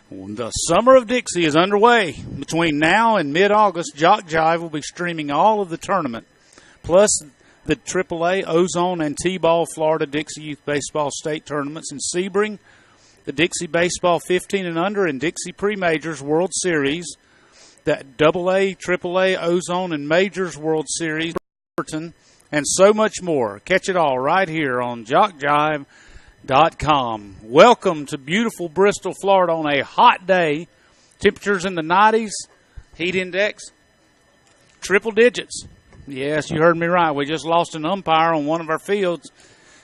The Summer of Dixie is underway. Between now and mid-August, Jock Jive will be streaming all of the tournament, plus the AAA, Ozone, and T-Ball Florida Dixie Youth Baseball State Tournaments in Sebring, the Dixie Baseball 15 and Under and Dixie Pre-Majors World Series, the AA, AAA, Ozone, and Majors World Series, and so much more. Catch it all right here on JockJive.com. Welcome to beautiful Bristol, Florida on a hot day. Temperatures in the 90s, heat index, triple digits. Yes, you heard me right. We just lost an umpire on one of our fields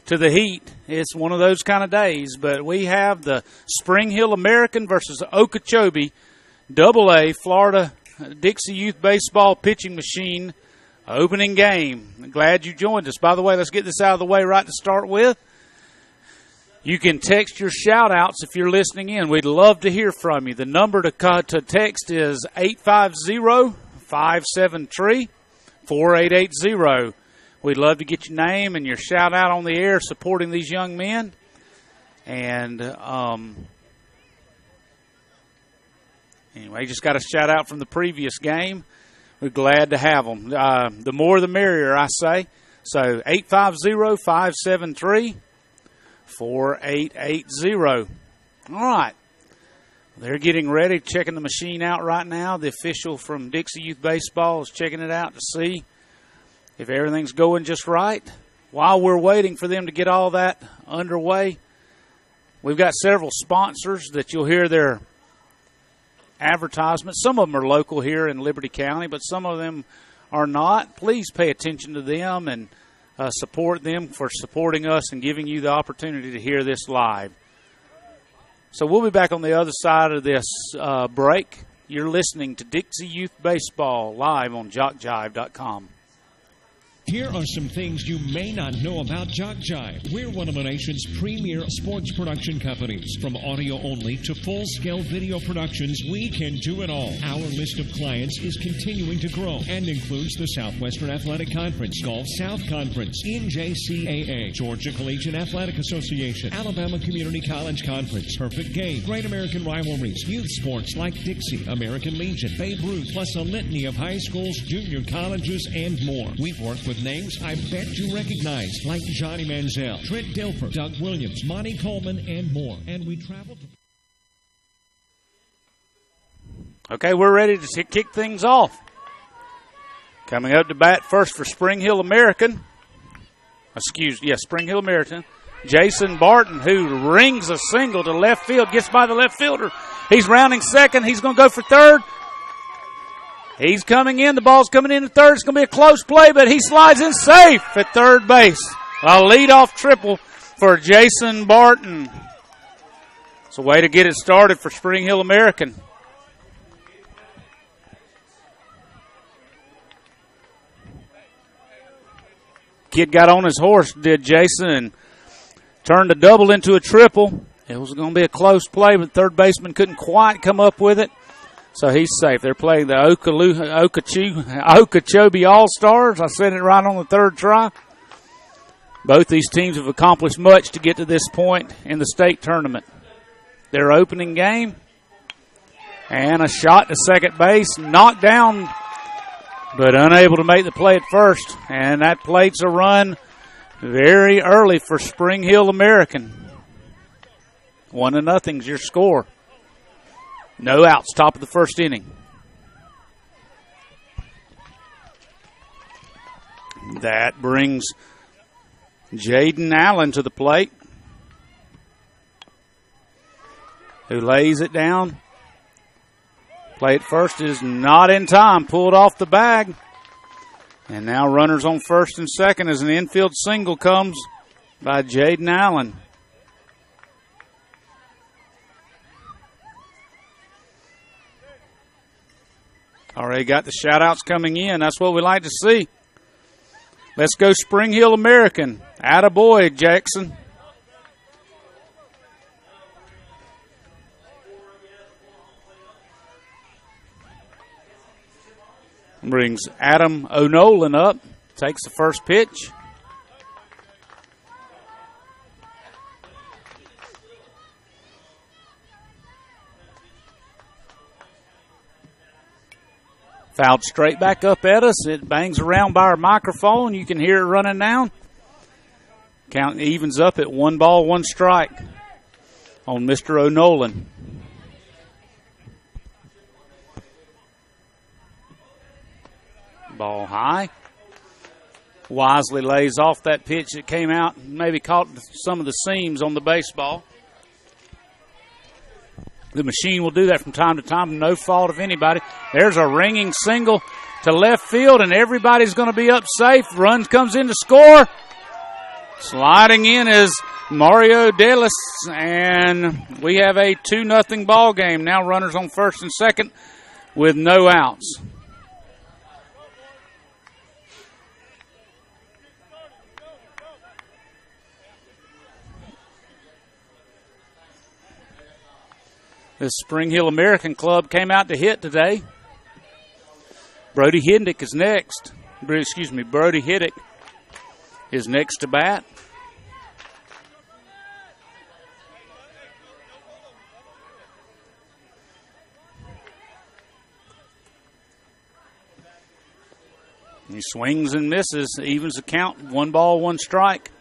to the heat. It's one of those kind of days. But we have the Spring Hill American versus Okeechobee AA Florida Dixie Youth Baseball Pitching Machine opening game. Glad you joined us. By the way, let's get this out of the way right to start with. You can text your shout-outs if you're listening in. We'd love to hear from you. The number to text is 850-573-4880. We'd love to get your name and your shout-out on the air supporting these young men. And anyway, just got a shout-out from the previous game. We're glad to have them. The more the merrier, I say. So 850-573-4880. All right. They're getting ready, checking the machine out right now. The official from Dixie Youth Baseball is checking it out to see if everything's going just right. While we're waiting for them to get all that underway, we've got several sponsors that you'll hear their advertisements. Some of them are local here in Liberty County, but some of them are not. Please pay attention to them and support them for supporting us and giving you the opportunity to hear this live. So we'll be back on the other side of this break. You're listening to Dixie Youth Baseball live on JockJive.com. Here are some things you may not know about Jock Jive. We're one of the nation's premier sports production companies. From audio only to full-scale video productions, we can do it all. Our list of clients is continuing to grow and includes the Southwestern Athletic Conference, Gulf South Conference, NJCAA, Georgia Collegiate Athletic Association, Alabama Community College Conference, Perfect Game, Great American Rivalries, youth sports like Dixie, American Legion, Babe Ruth, plus a litany of high schools, junior colleges, and more. We've worked with names I bet you recognize, like Johnny Manziel, Trent Dilfer, Doug Williams, Monty Coleman, and more. And we traveled to... Okay, we're ready to kick things off. Coming up to bat first for Spring Hill American. Spring Hill American. Jason Barton, who rings a single to left field, gets by the left fielder. He's rounding second. He's going to go for third. He's coming in. The ball's coming in at third. It's going to be a close play, but he slides in safe at third base. A leadoff triple for Jason Barton. It's a way to get it started for Spring Hill American. Kid got on his horse, did Jason, and turned a double into a triple. It was going to be a close play, but third baseman couldn't quite come up with it. So he's safe. They're playing the Okeechobee All-Stars. I said it right on the third try. Both these teams have accomplished much to get to this point in the state tournament. Their opening game. And a shot to second base. Knocked down, but unable to make the play at first. And that plates a run very early for Spring Hill American. 1-0's your score. No outs, top of the first inning. That brings Jaden Allen to the plate, who lays it down. Play at first is not in time, pulled off the bag. And now runners on first and second as an infield single comes by Jaden Allen. Already got the shout-outs coming in. That's what we like to see. Let's go Spring Hill American. Attaboy, Jackson. Brings Adam O'Nolan up. Takes the first pitch. Fouled straight back up at us. It bangs around by our microphone. You can hear it running down. Count evens up at 1 ball, 1 strike on Mr. O'Nolan. Ball high. Wisely lays off that pitch that came out and maybe caught some of the seams on the baseball. The machine will do that from time to time, no fault of anybody. There's a ringing single to left field, and everybody's going to be up safe. Run comes in to score. Sliding in is Mario Delis, and we have a 2-0 ball game. Now runners on first and second with no outs. This Spring Hill American Club came out to hit today. Brody Hiddick is next. Brody Hiddick is next to bat. He swings and misses, evens the count, 1 ball, 1 strike.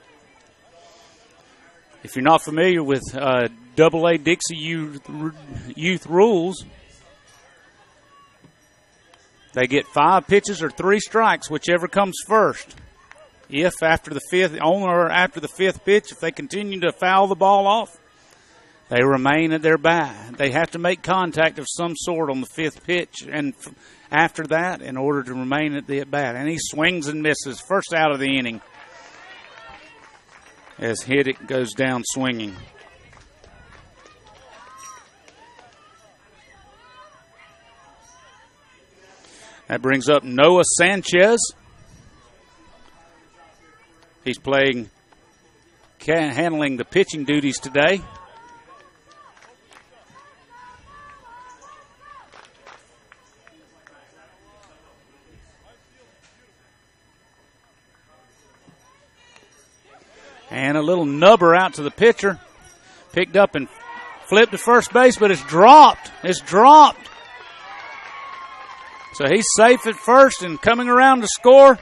If you're not familiar with AA Dixie youth rules, they get 5 pitches or 3 strikes, whichever comes first. If after the 5th, on or after the 5th pitch, if they continue to foul the ball off, they remain at their bat. They have to make contact of some sort on the 5th pitch, and after that, in order to remain at the at bat. And he swings and misses, first out of the inning, as Hiddick goes down swinging. That brings up Noah Sanchez. He's handling the pitching duties today. And a little nubber out to the pitcher. Picked up and flipped to first base, but it's dropped. It's dropped. So he's safe at first and coming around to score.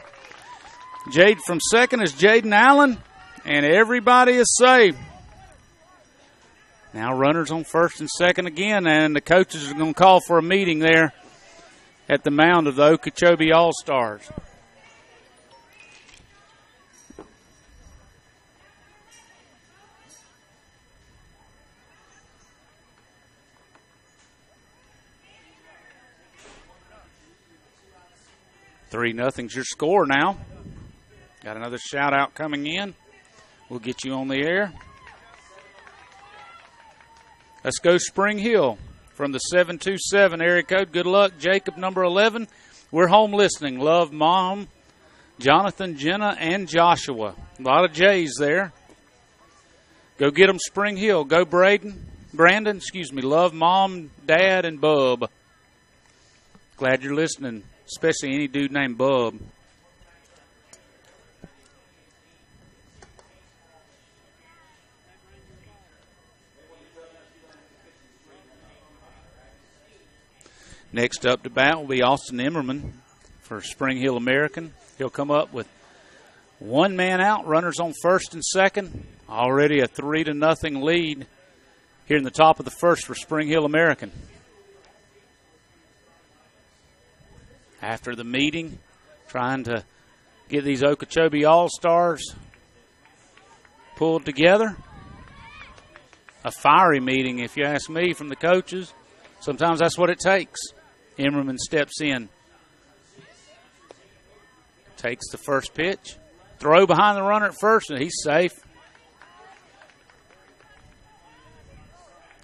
Jade from second is Jaden Allen, and everybody is safe. Now runners on first and second again, and the coaches are going to call for a meeting there at the mound of the Okeechobee All-Stars. Three nothing's your score now. Got another shout out coming in. We'll get you on the air. Let's go Spring Hill from the 727 area code. Good luck, Jacob, number 11. We're home listening. Love, Mom, Jonathan, Jenna, and Joshua. A lot of J's there. Go get them, Spring Hill. Go Brandon. Love, Mom, Dad, and Bub. Glad you're listening, especially any dude named Bub. Next up to bat will be Austin Emmerman for Spring Hill American. He'll come up with 1 man out, runners on first and second. Already a 3-0 lead here in the top of the first for Spring Hill American. After the meeting, trying to get these Okeechobee All-Stars pulled together. A fiery meeting, if you ask me, from the coaches. Sometimes that's what it takes. Emmerman steps in. Takes the first pitch. Throw behind the runner at first, and he's safe.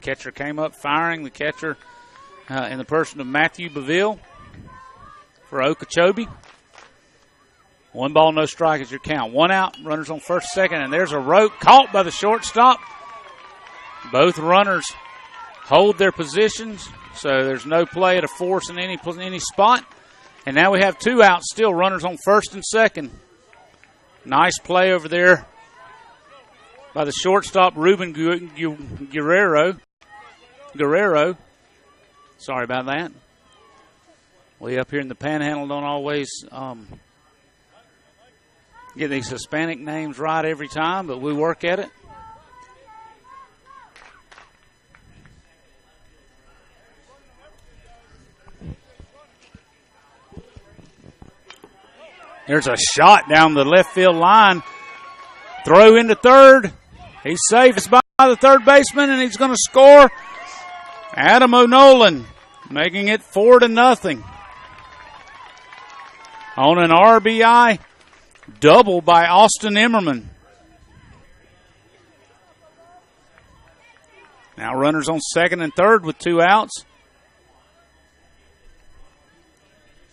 Catcher came up firing. The catcher in the person of Matthew Beville for Okeechobee. 1 ball, no strike is your count. 1 out, runners on first, second, and there's a rope caught by the shortstop. Both runners hold their positions, so there's no play at a force in any spot. And now we have 2 outs still, runners on first and second. Nice play over there by the shortstop, Ruben Guerrero. Sorry about that. We up here in the Panhandle don't always get these Hispanic names right every time, but we work at it. There's a shot down the left field line. Throw into third. He's safe. It's by the third baseman, and he's going to score. Adam O'Nolan making it 4-0. On an RBI double by Austin Emmerman. Now runners on second and third with 2 outs.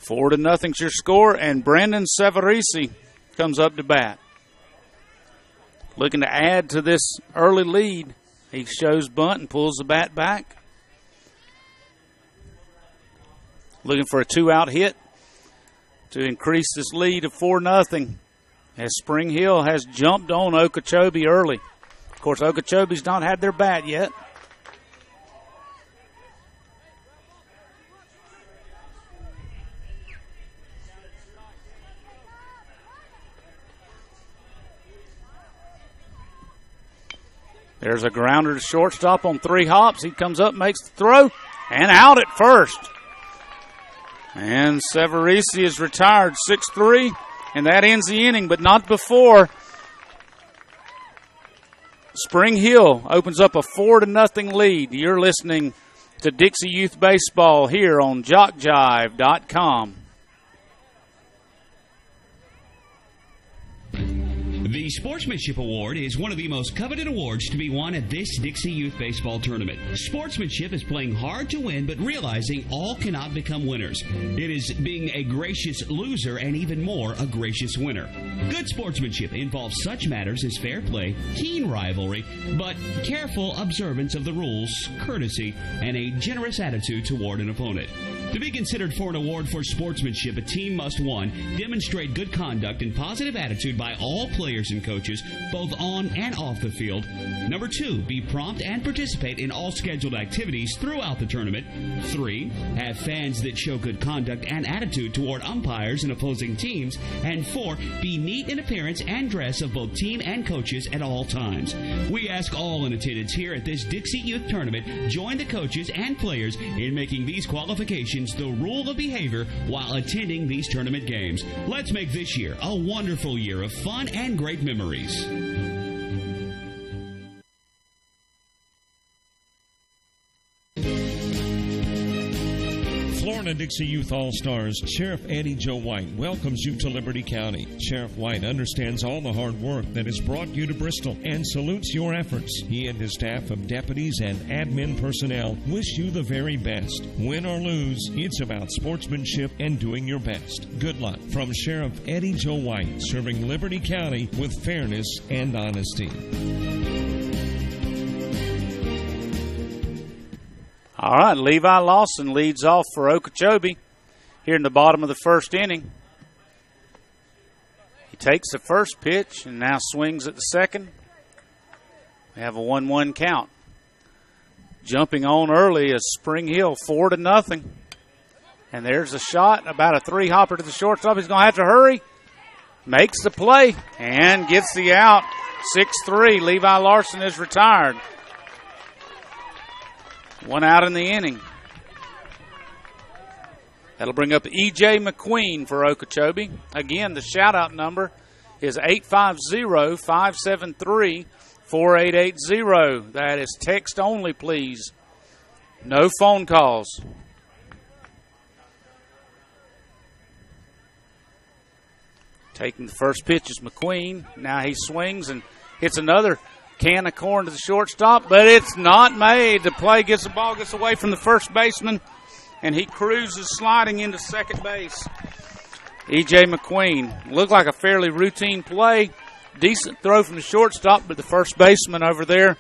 4-0's your score, and Brandon Savarese comes up to bat. Looking to add to this early lead. He shows bunt and pulls the bat back. Looking for a 2-out hit to increase this lead of 4-0 as Spring Hill has jumped on Okeechobee early. Of course, Okeechobee's not had their bat yet. There's a grounder to shortstop on 3 hops. He comes up, makes the throw, and out at first. And Savarese is retired 6-3, and that ends the inning, but not before Spring Hill opens up a 4-0 lead. You're listening to Dixie Youth Baseball here on JockJive.com. The Sportsmanship Award is one of the most coveted awards to be won at this Dixie Youth Baseball Tournament. Sportsmanship is playing hard to win, but realizing all cannot become winners. It is being a gracious loser and even more a gracious winner. Good sportsmanship involves such matters as fair play, keen rivalry, but careful observance of the rules, courtesy, and a generous attitude toward an opponent. To be considered for an award for sportsmanship, a team must, 1, demonstrate good conduct and positive attitude by all players and coaches, both on and off the field. Number 2, be prompt and participate in all scheduled activities throughout the tournament. 3, have fans that show good conduct and attitude toward umpires and opposing teams. And 4, be neat in appearance and dress of both team and coaches at all times. We ask all in attendance here at this Dixie Youth Tournament join the coaches and players in making these qualifications the rule of behavior while attending these tournament games. Let's make this year a wonderful year of fun and great memories. Florida Dixie Youth All-Stars Sheriff Eddie Joe White welcomes you to Liberty County. Sheriff White understands all the hard work that has brought you to Bristol and salutes your efforts. He and his staff of deputies and admin personnel wish you the very best. Win or lose, it's about sportsmanship and doing your best. Good luck from Sheriff Eddie Joe White, serving Liberty County with fairness and honesty. All right, Levi Lawson leads off for Okeechobee here in the bottom of the first inning. He takes the first pitch and now swings at the second. We have a 1-1 count. Jumping on early is Spring Hill, 4-0. And there's a shot, about a 3-hopper to the shortstop. He's going to have to hurry. Makes the play and gets the out. 6-3. Levi Lawson is retired. 1 out in the inning. That'll bring up E.J. McQueen for Okeechobee. Again, the shout-out number is 850-573-4880. That is text only, please. No phone calls. Taking the first pitch is McQueen. Now he swings and hits another can of corn to the shortstop, but it's not made. The play gets the ball, gets away from the first baseman, and he cruises sliding into second base. E.J. McQueen. Looked like a fairly routine play. Decent throw from the shortstop, but the first baseman over there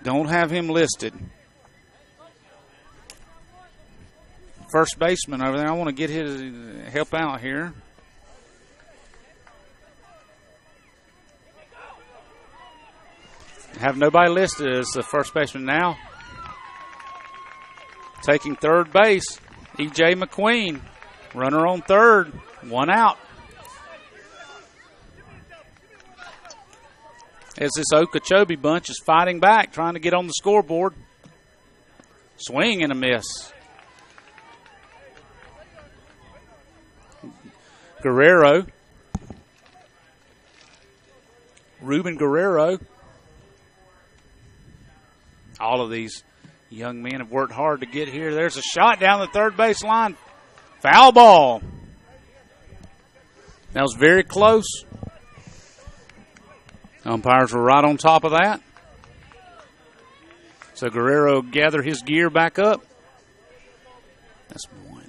don't have him listed. First baseman over there. I want to get his help out here. Have nobody listed as the first baseman now. Taking third base, E.J. McQueen. Runner on third, one out. As this Okeechobee bunch is fighting back, trying to get on the scoreboard. Swing and a miss. Guerrero. Ruben Guerrero. All of these young men have worked hard to get here. There's a shot down the third base line. Foul ball. That was very close. Umpires were right on top of that. So Guerrero gathered his gear back up. That's one.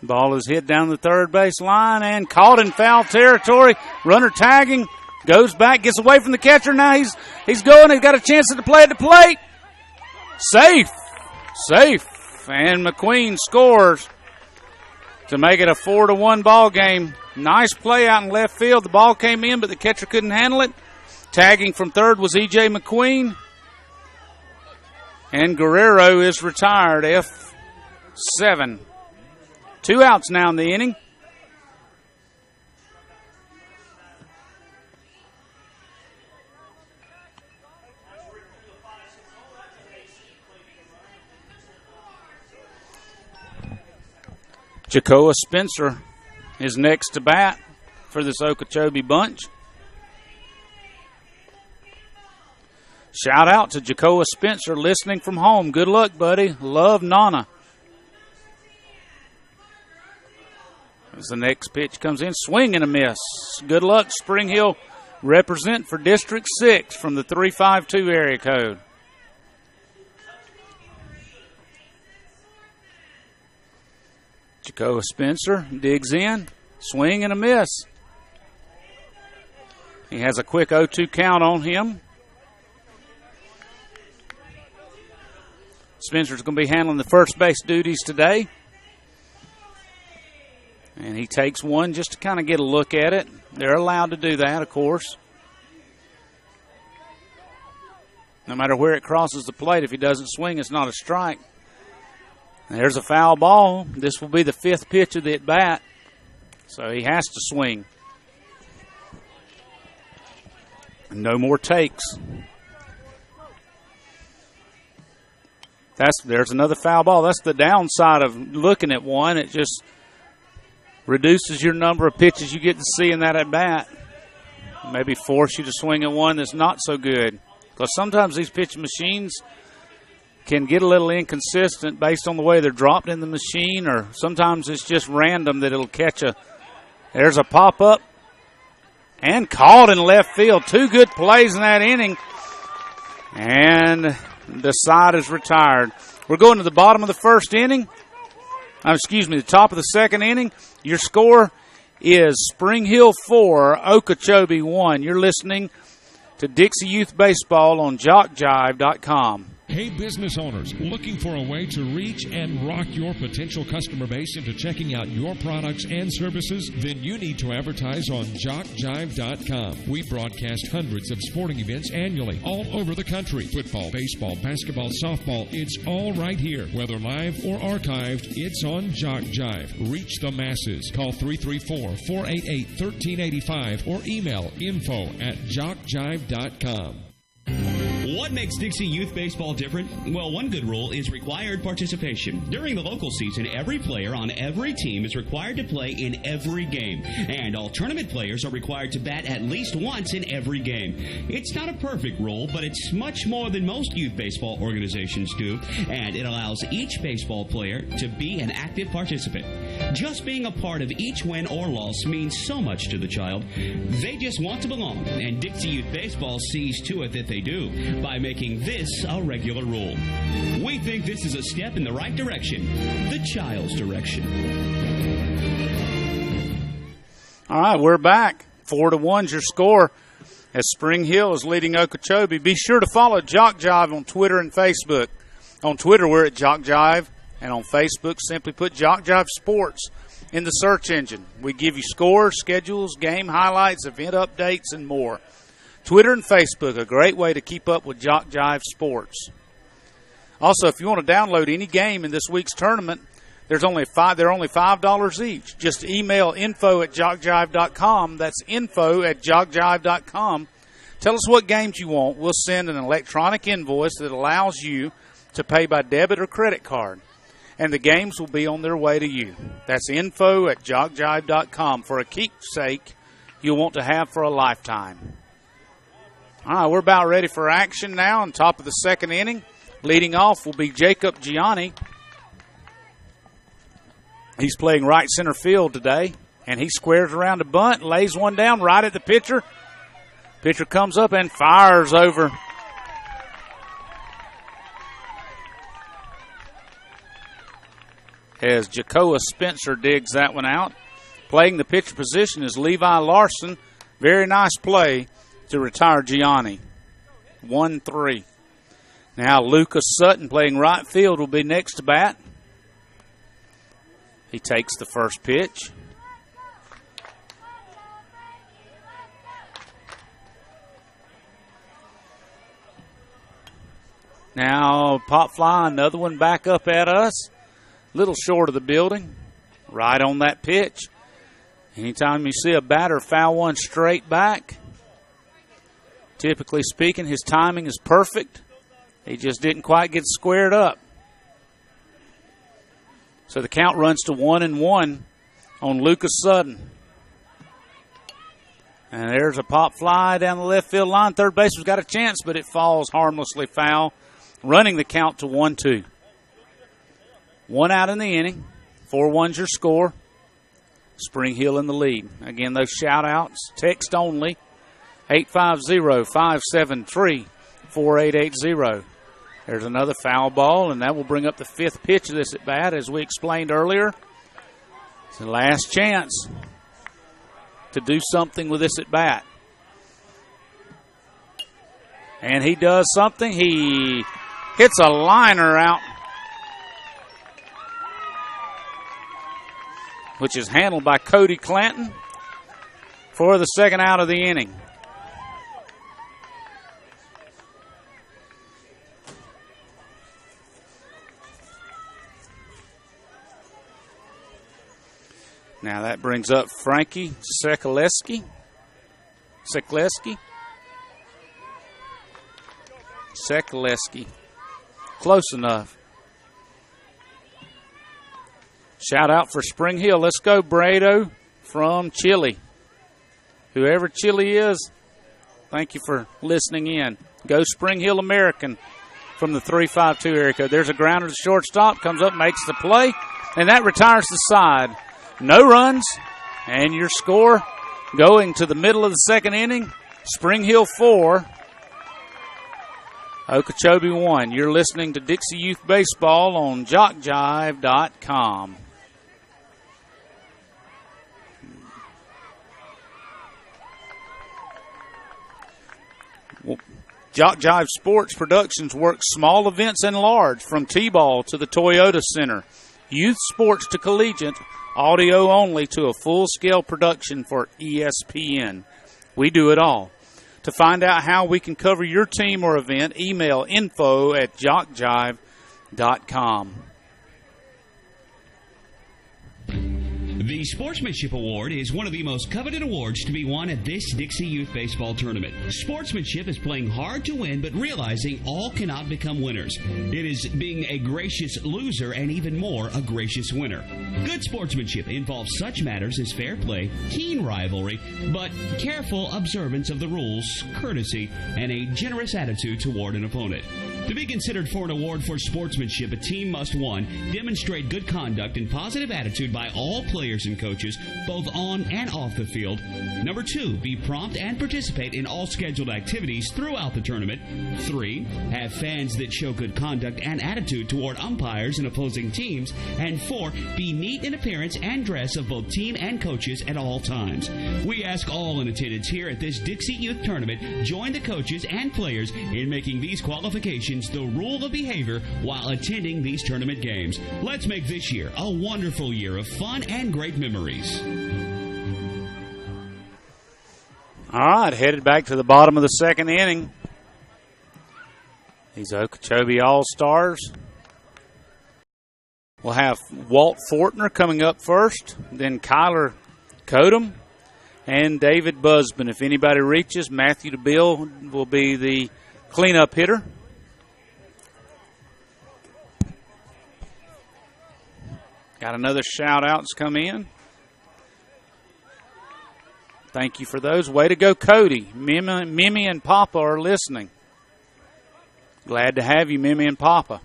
Ball is hit down the third base line and caught in foul territory. Runner tagging, goes back, gets away from the catcher. Now he's going. He's got a chance at the plate. Safe. And McQueen scores to make it a 4-1 ball game. Nice play out in left field. The ball came in, but the catcher couldn't handle it. Tagging from third was E.J. McQueen. And Guerrero is retired, F7. 2 outs now in the inning. Jacoa Spencer is next to bat for this Okeechobee bunch. Shout out to Jacoa Spencer listening from home. Good luck, buddy. Love Nana. As the next pitch comes in, swing and a miss. Good luck, Spring Hill represent for District 6 from the 352 area code. Jacoa Spencer digs in, swing and a miss. He has a quick 0-2 count on him. Spencer's going to be handling the first base duties today. And he takes one just to kind of get a look at it. They're allowed to do that, of course. No matter where it crosses the plate, if he doesn't swing, it's not a strike. There's a foul ball. This will be the 5th pitch of the at-bat. So he has to swing. No more takes. There's another foul ball. That's the downside of looking at one. It just reduces your number of pitches you get to see in that at-bat. Maybe force you to swing at one that's not so good. Because sometimes these pitch machines can get a little inconsistent based on the way they're dropped in the machine, or sometimes it's just random that it'll catch a. There's a pop-up and caught in left field. 2 good plays in that inning. And the side is retired. We're going to the bottom of the first inning. The top of the second inning. Your score is Spring Hill 4, Okeechobee 1. You're listening to Dixie Youth Baseball on JockJive.com. Hey, business owners, looking for a way to reach and rock your potential customer base into checking out your products and services? Then you need to advertise on JockJive.com. We broadcast hundreds of sporting events annually all over the country. Football, baseball, basketball, softball, it's all right here. Whether live or archived, it's on JockJive. Reach the masses. Call 334-488-1385 or email info@JockJive.com. What makes Dixie Youth Baseball different? Well, one good rule is required participation. During the local season, every player on every team is required to play in every game, and all tournament players are required to bat at least once in every game. It's not a perfect rule, but it's much more than most youth baseball organizations do, and it allows each baseball player to be an active participant. Just being a part of each win or loss means so much to the child. They just want to belong, and Dixie Youth Baseball sees to it that they do by making this a regular rule. We think this is a step in the right direction, the child's direction. All right, we're back. 4-1's your score. as Spring Hill is leading Okeechobee. Be sure to follow Jock Jive on Twitter and Facebook. On Twitter, we're at Jock Jive, and on Facebook, simply put Jock Jive Sports in the search engine. We give you scores, schedules, game highlights, event updates, and more. Twitter and Facebook, a great way to keep up with Jock Jive Sports. Also, if you want to download any game in this week's tournament, they're only $5 each. Just email info@jockjive.com. That's info@jockjive.com. Tell us what games you want. We'll send an electronic invoice that allows you to pay by debit or credit card, and the games will be on their way to you. That's info@jockjive.com for a keepsake you'll want to have for a lifetime. All right, we're about ready for action now on top of the second inning. Leading off will be Jacob Gianni. He's playing right center field today, and he squares around a bunt, lays one down right at the pitcher. Pitcher comes up and fires over. As Jacoa Spencer digs that one out. Playing the pitcher position is Levi Larson. Very nice play to retire Gianni. 1-3. Now Lucas Sutton playing right field will be next to bat. He takes the first pitch. Now pop fly, another one back up at us. Little short of the building. Right on that pitch. Anytime you see a batter foul one straight back, typically speaking, his timing is perfect. He just didn't quite get squared up. So the count runs to 1-1 on Lucas Sutton. And there's a pop fly down the left field line. Third baseman's got a chance, but it falls harmlessly foul, running the count to 1-2. One out in the inning. 4-1's your score. Spring Hill in the lead. Again, those shout-outs, text only, 850-573-4880. There's another foul ball, and that will bring up the fifth pitch of this at-bat, as we explained earlier. It's the last chance to do something with this at-bat. And he does something. He hits a liner out, which is handled by Cody Clanton for the second out of the inning. Now that brings up Frankie Sekleski. Close enough. Shout out for Spring Hill. Let's go, Brado from Chile. Whoever Chile is, thank you for listening in. Go Spring Hill American from the 352 area code. There's a grounder to shortstop. Comes up, makes the play, and that retires the side. No runs, and your score going to the middle of the second inning. Spring Hill 4, Okeechobee 1. You're listening to Dixie Youth Baseball on JockJive.com. Jock Jive Sports Productions works small events and large, from T-ball to the Toyota Center, youth sports to collegiate, audio only to a full-scale production for ESPN. We do it all. To find out how we can cover your team or event, email info@jockjive.com. The Sportsmanship Award is one of the most coveted awards to be won at this Dixie Youth Baseball Tournament. Sportsmanship is playing hard to win, but realizing all cannot become winners. It is being a gracious loser and even more a gracious winner. Good sportsmanship involves such matters as fair play, keen rivalry, but careful observance of the rules, courtesy, and a generous attitude toward an opponent. To be considered for an award for sportsmanship, a team must, 1, demonstrate good conduct and positive attitude by all players players and coaches, both on and off the field. Number 2, be prompt and participate in all scheduled activities throughout the tournament. 3, have fans that show good conduct and attitude toward umpires and opposing teams. And 4, be neat in appearance and dress of both team and coaches at all times. We ask all in attendance here at this Dixie Youth Tournament, join the coaches and players in making these qualifications the rule of behavior while attending these tournament games. Let's make this year a wonderful year of fun and great memories. All right, headed back to the bottom of the second inning. These Okeechobee All-Stars. We'll have Walt Fortner coming up first, then Kyler Codum and David Busbin. If anybody reaches, Matthew DeBill will be the cleanup hitter. Got another shout-out that's come in. Thank you for those. Way to go, Cody. Mimi and Papa are listening. Glad to have you, Mimi and Papa.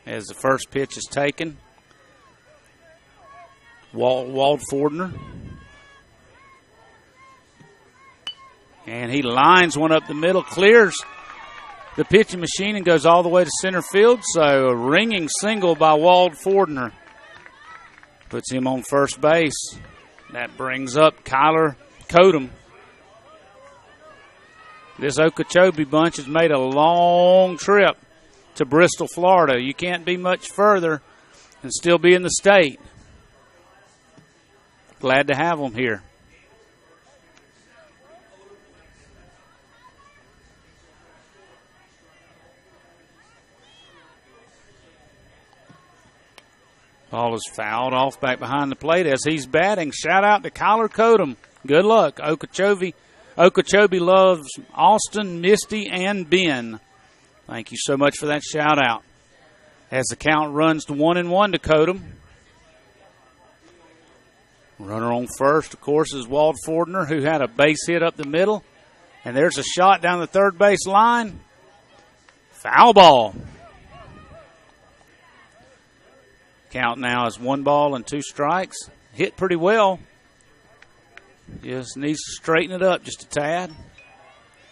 As the first pitch is taken, Walt Fortner. And he lines one up the middle, clears the pitching machine and goes all the way to center field. So a ringing single by Walt Fortner puts him on first base. That brings up Kyler Codum. This Okeechobee bunch has made a long trip to Bristol, Florida. You can't be much further and still be in the state. Glad to have them here. Ball is fouled off back behind the plate as he's batting. Shout out to Kyler Codum. Good luck. Okeechobee loves Austin, Misty, and Ben. Thank you so much for that shout out. As the count runs to 1-1 to Codum. Runner on first, of course, is Walt Fortner, who had a base hit up the middle. And there's a shot down the third base line. Foul ball. Count now is 1-2 strikes. Hit pretty well. Just needs to straighten it up just a tad.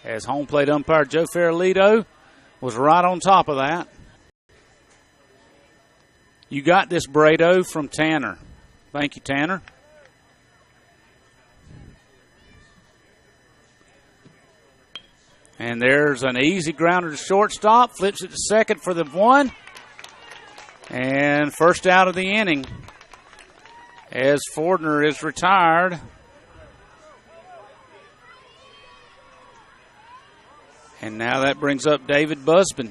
As home plate umpire Joe Farolito was right on top of that. You got this, Brado, from Tanner. Thank you, Tanner. And there's an easy grounder to shortstop. Flips it to second for the one. And first out of the inning as Fortner is retired. And now that brings up David Busbin.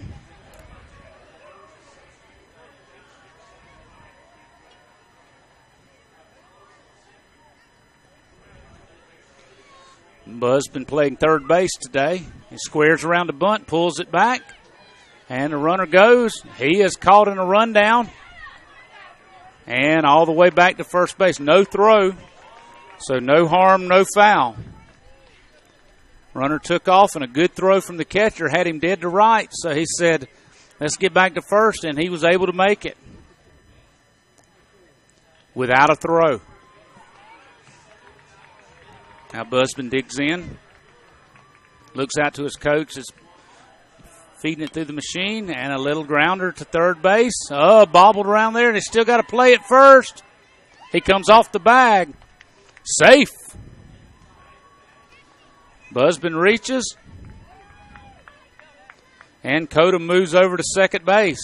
Busbin playing third base today. He squares around the bunt, pulls it back. And the runner goes. He is caught in a rundown. And all the way back to first base. No throw. So no harm, no foul. Runner took off, and a good throw from the catcher had him dead to right. So he said, let's get back to first, and he was able to make it without a throw. Now Busbin digs in. Looks out to his coach. It's feeding it through the machine, and a little grounder to third base. Oh, bobbled around there, and he's still got to play it first. He comes off the bag. Safe. Busbin reaches. And Codum moves over to second base.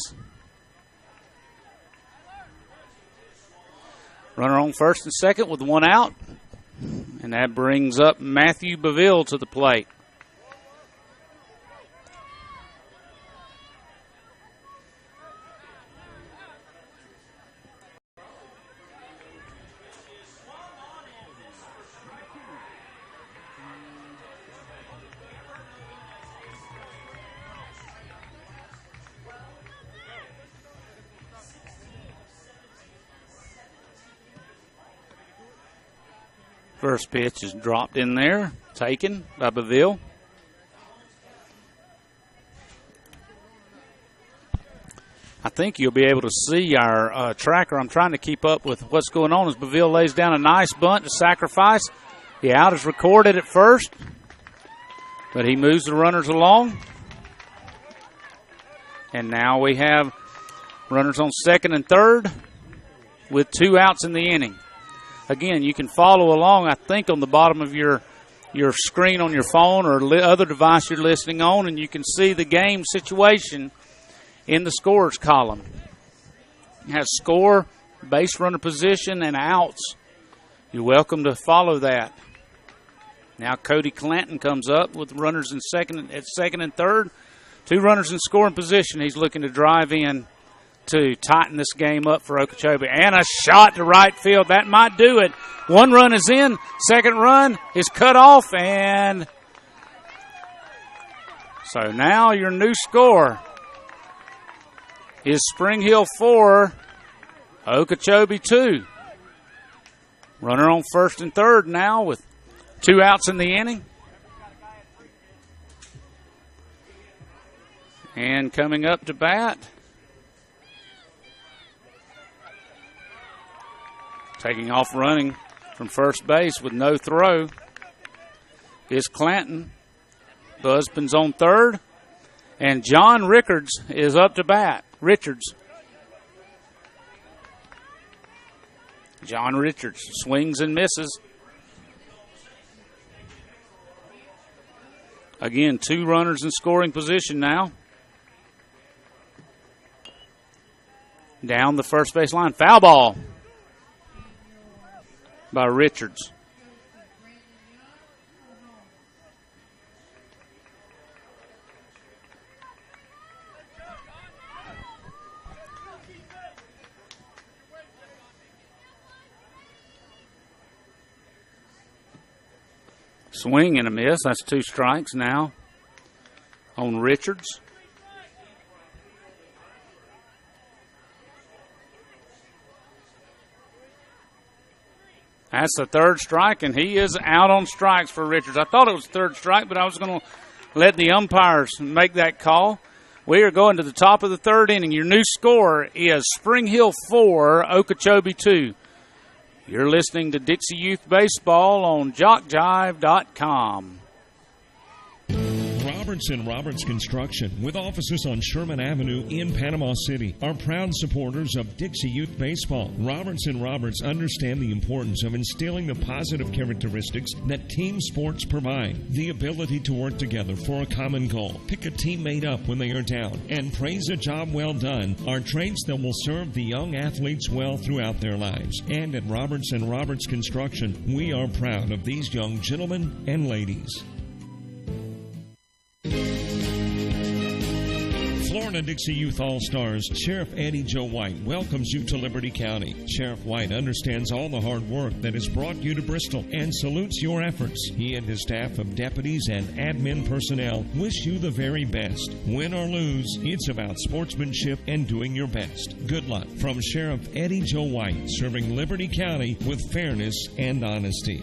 Runner on first and second with one out. And that brings up Matthew Beville to the plate. First pitch is dropped in there, taken by Beville. I think you'll be able to see our tracker. I'm trying to keep up with what's going on as Beville lays down a nice bunt to sacrifice. The out is recorded at first, but he moves the runners along. And now we have runners on second and third with 2 outs in the inning. Again, you can follow along, I think, on the bottom of your screen on your phone or other device you're listening on, and you can see the game situation in the scores column. It has score, base runner position, and outs. You're welcome to follow that. Now Cody Clanton comes up with runners at second and third. 2 runners in scoring position. He's looking to drive in to tighten this game up for Okeechobee. And a shot to right field. That might do it. 1 run is in. Second run is cut off. And so now your new score is Spring Hill 4, Okeechobee 2. Runner on first and third now with 2 outs in the inning. And coming up to bat, taking off running from first base with no throw, is Clanton. Busman's on third. And John Richards is up to bat. John Richards swings and misses. Again, 2 runners in scoring position now. Down the first base line. Foul ball by Richards. Swing and a miss. That's 2 strikes now on Richards. That's the 3rd strike, and he is out on strikes for Richards. I thought it was 3rd strike, but I was going to let the umpires make that call. We are going to the top of the 3rd inning. Your new score is Spring Hill 4, Okeechobee 2. You're listening to Dixie Youth Baseball on JockJive.com. Roberts Construction, with offices on Sherman Avenue in Panama City, are proud supporters of Dixie Youth Baseball. Roberts understand the importance of instilling the positive characteristics that team sports provide. The ability to work together for a common goal, pick a teammate up when they are down, and praise a job well done are traits that will serve the young athletes well throughout their lives. And at Roberts Construction, we are proud of these young gentlemen and ladies. Florida Dixie Youth All-Stars Sheriff Eddie Joe White welcomes you to Liberty County. Sheriff White understands all the hard work that has brought you to Bristol and salutes your efforts. He and his staff of deputies and admin personnel wish you the very best. Win or lose, it's about sportsmanship and doing your best. Good luck from Sheriff Eddie Joe White, serving Liberty County with fairness and honesty.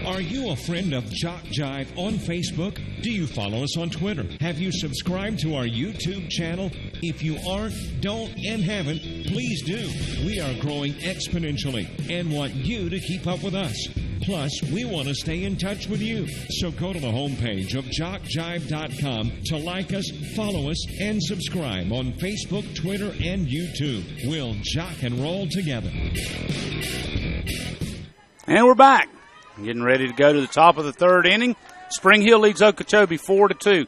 Are you a friend of Jock Jive on Facebook? Do you follow us on Twitter? Have you subscribed to our YouTube channel? If you aren't, don't, and haven't, please do. We are growing exponentially and want you to keep up with us. Plus, we want to stay in touch with you. So go to the homepage of JockJive.com to like us, follow us, and subscribe on Facebook, Twitter, and YouTube. We'll jock and roll together. And we're back. Getting ready to go to the top of the 3rd inning. Spring Hill leads Okeechobee 4-2.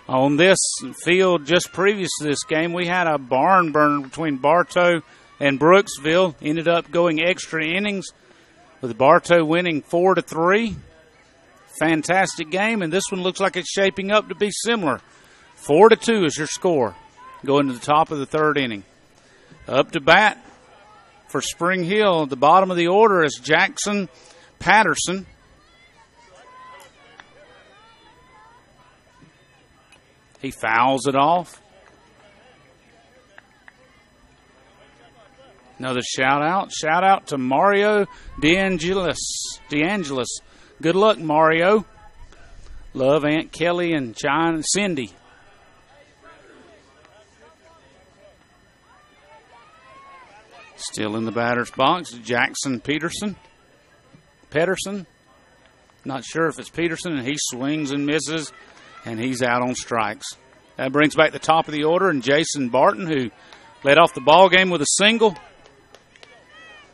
On this field, just previous to this game, we had a barn burner between Bartow and Brooksville. Ended up going extra innings with Bartow winning 4-3. Fantastic game, and this one looks like it's shaping up to be similar. 4-2 is your score going to the top of the 3rd inning. Up to bat for Spring Hill, at the bottom of the order is Jackson Patterson. He fouls it off. Another shout out. Shout out to Mario DeAngelis. Good luck, Mario. Love Aunt Kelly and China and Cindy. Still in the batter's box, Jackson Pederson. Not sure if it's Peterson, and he swings and misses, and he's out on strikes. That brings back the top of the order, and Jason Barton, who led off the ball game with a single,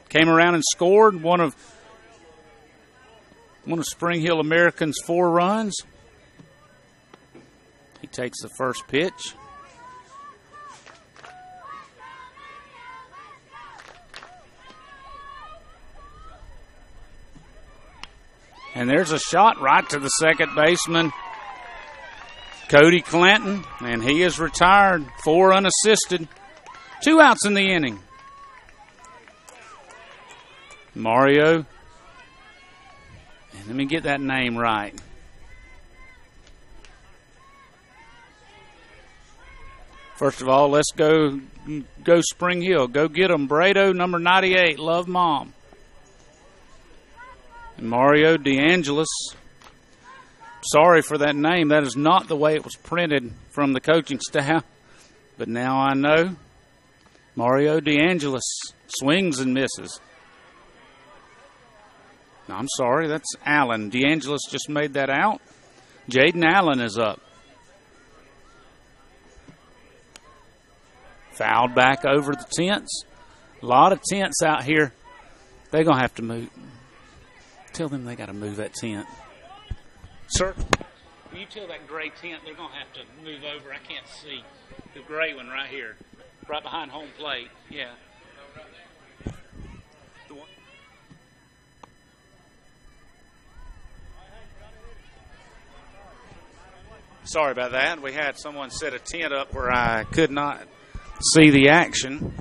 came around and scored one of Spring Hill American's 4 runs. He takes the first pitch. And there's a shot right to the second baseman, Cody Clanton, and he is retired. 4 unassisted. 2 outs in the inning. Mario. And let me get that name right. First of all, let's go Spring Hill. Go get them. Brado, number 98, Love Mom. And Mario DeAngelis. Sorry for that name. That is not the way it was printed from the coaching staff. But now I know. Mario DeAngelis swings and misses. No, I'm sorry. That's Allen. DeAngelis just made that out. Jaden Allen is up. Fouled back over the tents. A lot of tents out here. They're going to have to move. Tell them they got to move that tent. Sir, can you tell that gray tent they're going to have to move over? I can't see. The gray one right here. Right behind home plate. Yeah. Sorry about that. We had someone set a tent up where I could not see the action.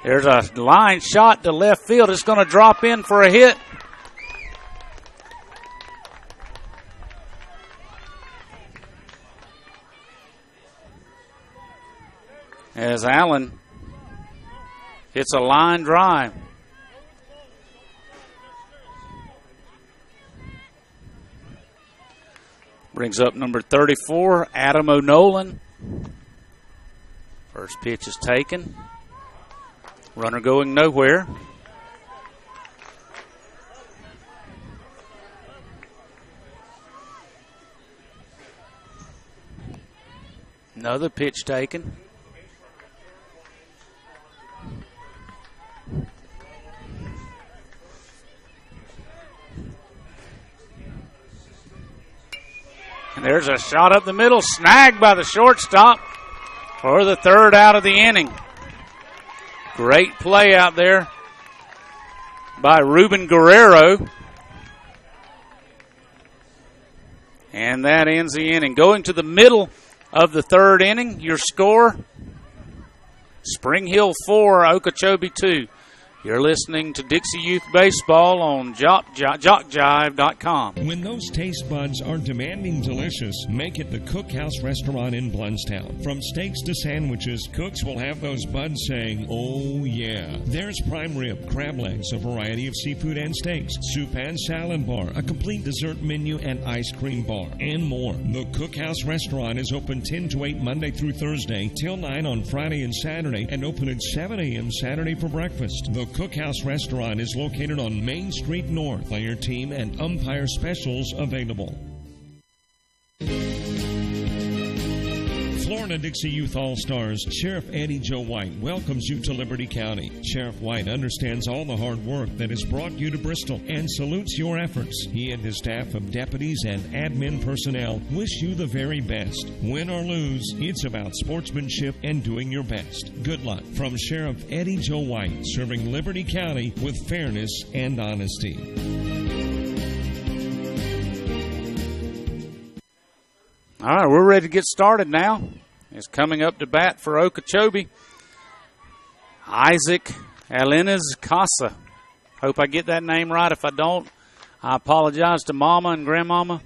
There's a line shot to left field. It's going to drop in for a hit. As Allen hits a line drive. Brings up number 34, Adam O'Nolan. First pitch is taken. Runner going nowhere. Another pitch taken. And there's a shot up the middle, snagged by the shortstop for the 3rd out of the inning. Great play out there by Ruben Guerrero. And that ends the inning. Going to the middle of the 3rd inning, your score, Spring Hill 4, Okeechobee 2. You're listening to Dixie Youth Baseball on JockJive.com. When those taste buds are demanding delicious, make it the Cookhouse Restaurant in Blountstown. From steaks to sandwiches, cooks will have those buds saying, oh yeah. There's prime rib, crab legs, a variety of seafood and steaks, soup and salad bar, a complete dessert menu and ice cream bar, and more. The Cookhouse Restaurant is open 10 to 8 Monday through Thursday, till 9 on Friday and Saturday, and open at 7 a.m. Saturday for breakfast. The Cookhouse Restaurant is located on Main Street North. Player team and umpire specials available. Florida Dixie Youth All-Stars, Sheriff Eddie Joe White welcomes you to Liberty County. Sheriff White understands all the hard work that has brought you to Bristol and salutes your efforts. He and his staff of deputies and admin personnel wish you the very best. Win or lose, it's about sportsmanship and doing your best. Good luck from Sheriff Eddie Joe White, serving Liberty County with fairness and honesty. All right, we're ready to get started now. It's coming up to bat for Okeechobee, Isaac Alenez Casa. Hope I get that name right. If I don't, I apologize to Mama and Grandmama.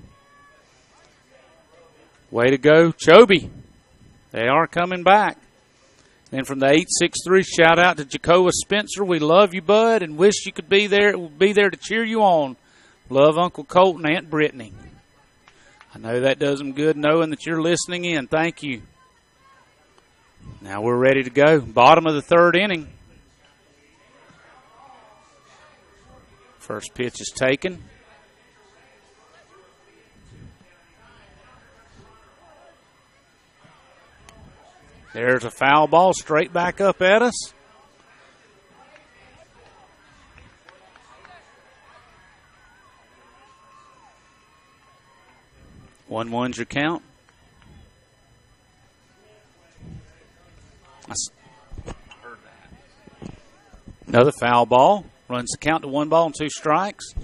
Way to go, Chobee. They are coming back. Then from the 863, shout out to Jacoa Spencer. We love you, bud, and wish you could be there to cheer you on Love Uncle Colt and Aunt Brittany. I know that does them good knowing that you're listening in. Thank you. Now we're ready to go. Bottom of the third inning. First pitch is taken. There's a foul ball straight back up at us. One's your count. I heard that. Another foul ball. Runs the count to 1 ball and 2 strikes.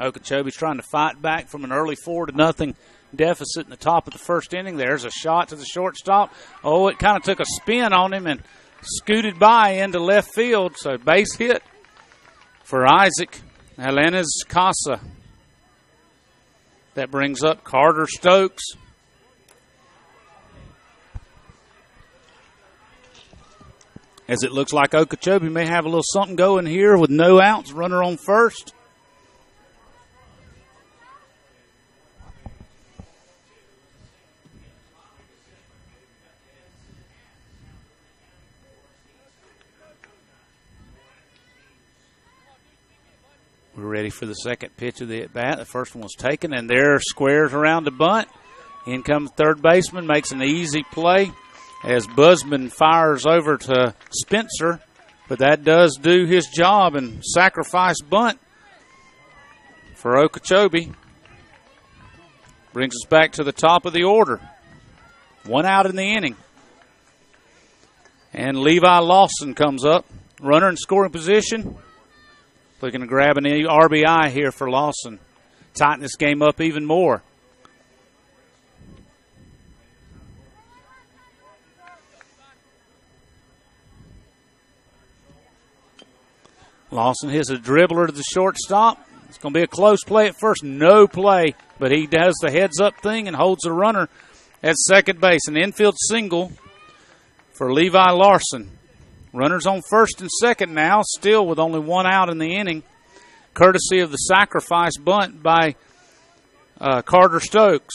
Okeechobee's trying to fight back from an early 4-0 deficit in the top of the first inning. There's a shot to the shortstop. Oh, it kind of took a spin on him and scooted by into left field. So base hit for Isaac Helena's Casa. That brings up Carter Stokes. As it looks like Okeechobee may have a little something going here with no outs, runner on first. We're ready for the second pitch of the at-bat. The first one was taken, and there squares around the bunt. In comes third baseman, makes an easy play as Busman fires over to Spencer, but that does do his job and sacrifice bunt for Okeechobee. Brings us back to the top of the order. 1 out in the inning. And Levi Lawson comes up. Runner in scoring position. Looking to grab an RBI here for Lawson. Tighten this game up even more. Lawson hits a dribbler to the shortstop. It's going to be a close play at first. No play, but he does the heads-up thing and holds the runner at second base. An infield single for Levi Larson. Runners on first and second now, still with only 1 out in the inning, courtesy of the sacrifice bunt by Carter Stokes.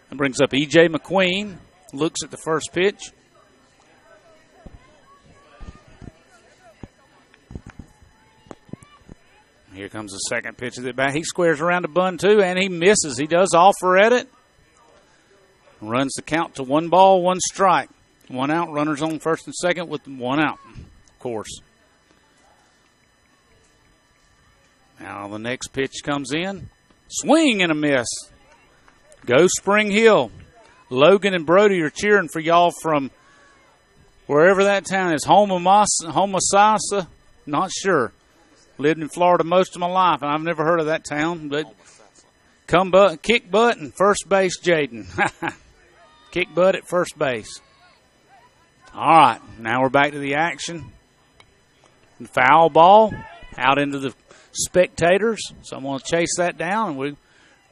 That brings up E.J. McQueen. Looks at the first pitch. Here comes the second pitch of the bat. He squares around the bunt too, and he misses. He does offer at it. Runs the count to 1 ball, 1 strike. 1 out, runners on first and second with 1 out, of course. Now the next pitch comes in. Swing and a miss. Go Spring Hill. Logan and Brody are cheering for y'all from wherever that town is. Homosassa, not sure. Lived in Florida most of my life, and I've never heard of that town. But kick butt and first base, Jaden. Kick butt at first base. All right, now we're back to the action. Foul ball out into the spectators. So I'm going to chase that down, and we're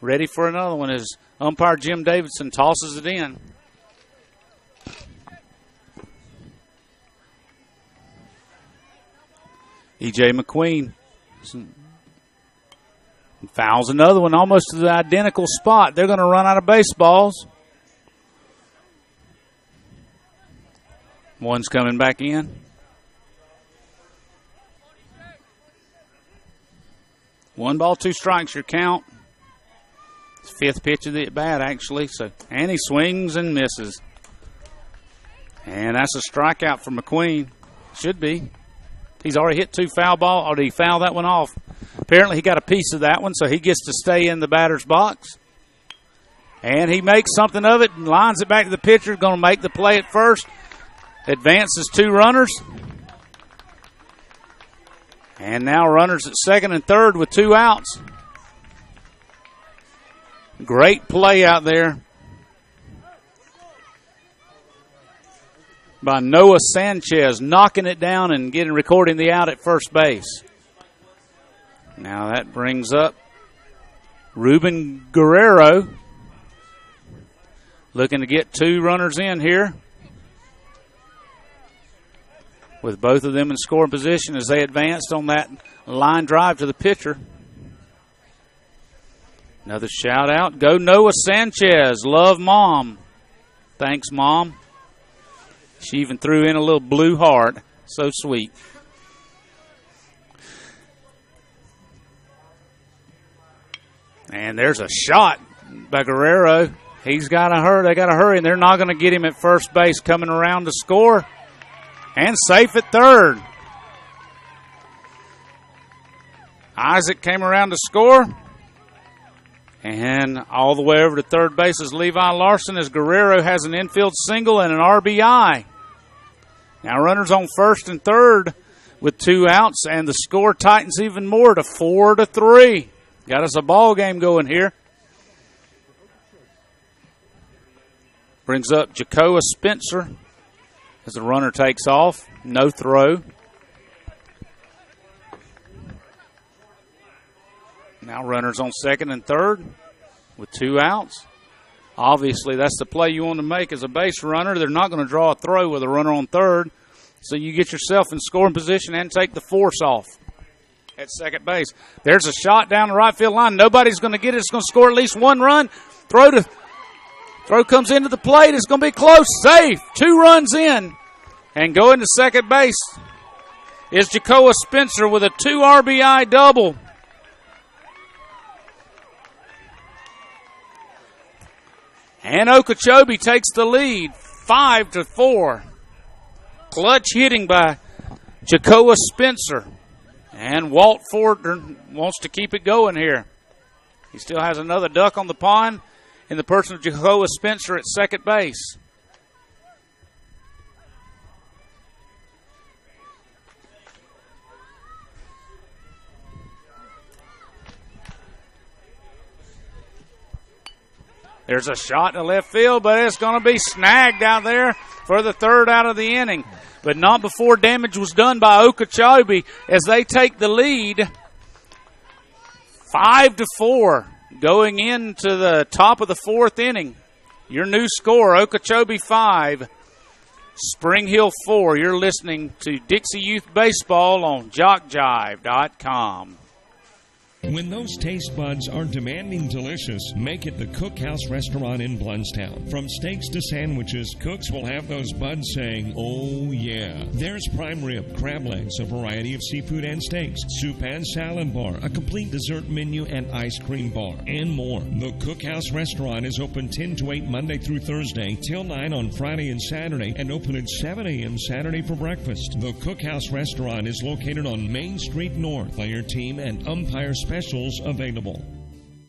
ready for another one as umpire Jim Davidson tosses it in. E.J. McQueen fouls another one almost to the identical spot. They're going to run out of baseballs. One's coming back in. 1 ball, 2 strikes, your count. Fifth pitch of the at-bat, actually. And he swings and misses. And that's a strikeout for McQueen. Should be. He's already hit 2 foul balls. Or did he foul that one off? Apparently he got a piece of that one, so he gets to stay in the batter's box. And he makes something of it and lines it back to the pitcher. Going to make the play at first. Advances 2 runners. And now runners at second and third with 2 outs. Great play out there by Noah Sanchez, knocking it down and recording the out at first base. Now that brings up Ruben Guerrero looking to get 2 runners in here, with both of them in scoring position as they advanced on that line drive to the pitcher. Another shout out. Go Noah Sanchez. Love Mom. Thanks, Mom. She even threw in a little blue heart. So sweet. And there's a shot by Guerrero. He's got to hurry. They got to hurry, and they're not going to get him at first base. Coming around to score. And safe at third. Isaac came around to score. And all the way over to third base is Levi Larson as Guerrero has an infield single and an RBI. Now runners on first and third with 2 outs, and the score tightens even more to 4-3. Got us a ball game going here. Brings up Jacoa Spencer as the runner takes off. No throw. Now runners on second and third with 2 outs. Obviously, that's the play you want to make as a base runner. They're not going to draw a throw with a runner on third. So you get yourself in scoring position and take the force off at second base. There's a shot down the right field line. Nobody's going to get it. It's going to score at least 1 run. Throw comes into the plate. It's going to be close. Safe. 2 runs in. And going to second base is Jacoa Spencer with a 2 RBI double. And Okeechobee takes the lead, 5-4. Clutch hitting by Jacoa Spencer. And Walt Fortner wants to keep it going here. He still has another duck on the pond in the person of Jacoa Spencer at second base. There's a shot to left field, but it's going to be snagged out there for the 3rd out of the inning. But not before damage was done by Okeechobee as they take the lead 5-4 going into the top of the 4th inning. Your new score, Okeechobee 5, Spring Hill 4. You're listening to Dixie Youth Baseball on JockJive.com. When those taste buds are demanding delicious, make it the Cookhouse Restaurant in Blountstown. From steaks to sandwiches, cooks will have those buds saying, oh yeah. There's prime rib, crab legs, a variety of seafood and steaks, soup and salad bar, a complete dessert menu and ice cream bar, and more. The Cookhouse Restaurant is open 10 to 8 Monday through Thursday, till 9 on Friday and Saturday, and open at 7 a.m. Saturday for breakfast. The Cookhouse Restaurant is located on Main Street North. Player team and umpire specials available.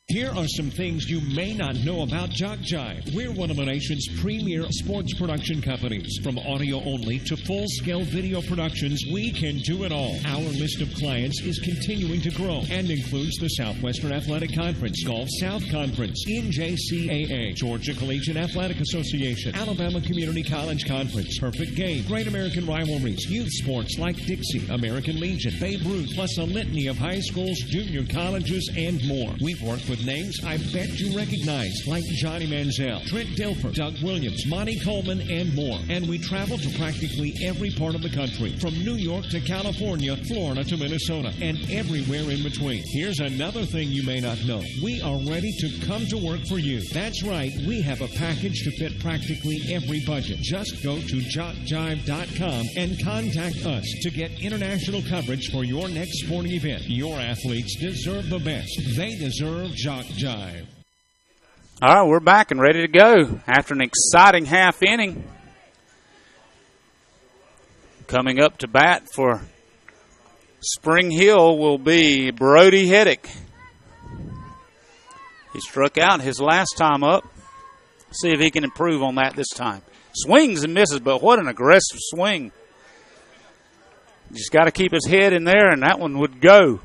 Here are some things you may not know about Jock Jive. We're one of the nation's premier sports production companies. From audio only to full-scale video productions, we can do it all. Our list of clients is continuing to grow and includes the Southwestern Athletic Conference, Gulf South Conference, NJCAA, Georgia Collegiate Athletic Association, Alabama Community College Conference, Perfect Game, Great American Rivalries, youth sports like Dixie, American Legion, Babe Ruth, plus a litany of high schools, junior colleges, and more. We've worked with names I bet you recognize, like Johnny Manziel, Trent Dilfer, Doug Williams, Monty Coleman, and more. And we travel to practically every part of the country, from New York to California, Florida to Minnesota, and everywhere in between. Here's another thing you may not know. We are ready to come to work for you. That's right, we have a package to fit practically every budget. Just go to JockJive.com and contact us to get international coverage for your next sporting event. Your athletes deserve the best. They deserve Jock Jive. All right, we're back and ready to go after an exciting half inning. Coming up to bat for Spring Hill will be Brody Heddick. He struck out his last time up. See if he can improve on that this time. Swings and misses, but what an aggressive swing. Just got to keep his head in there, and that one would go.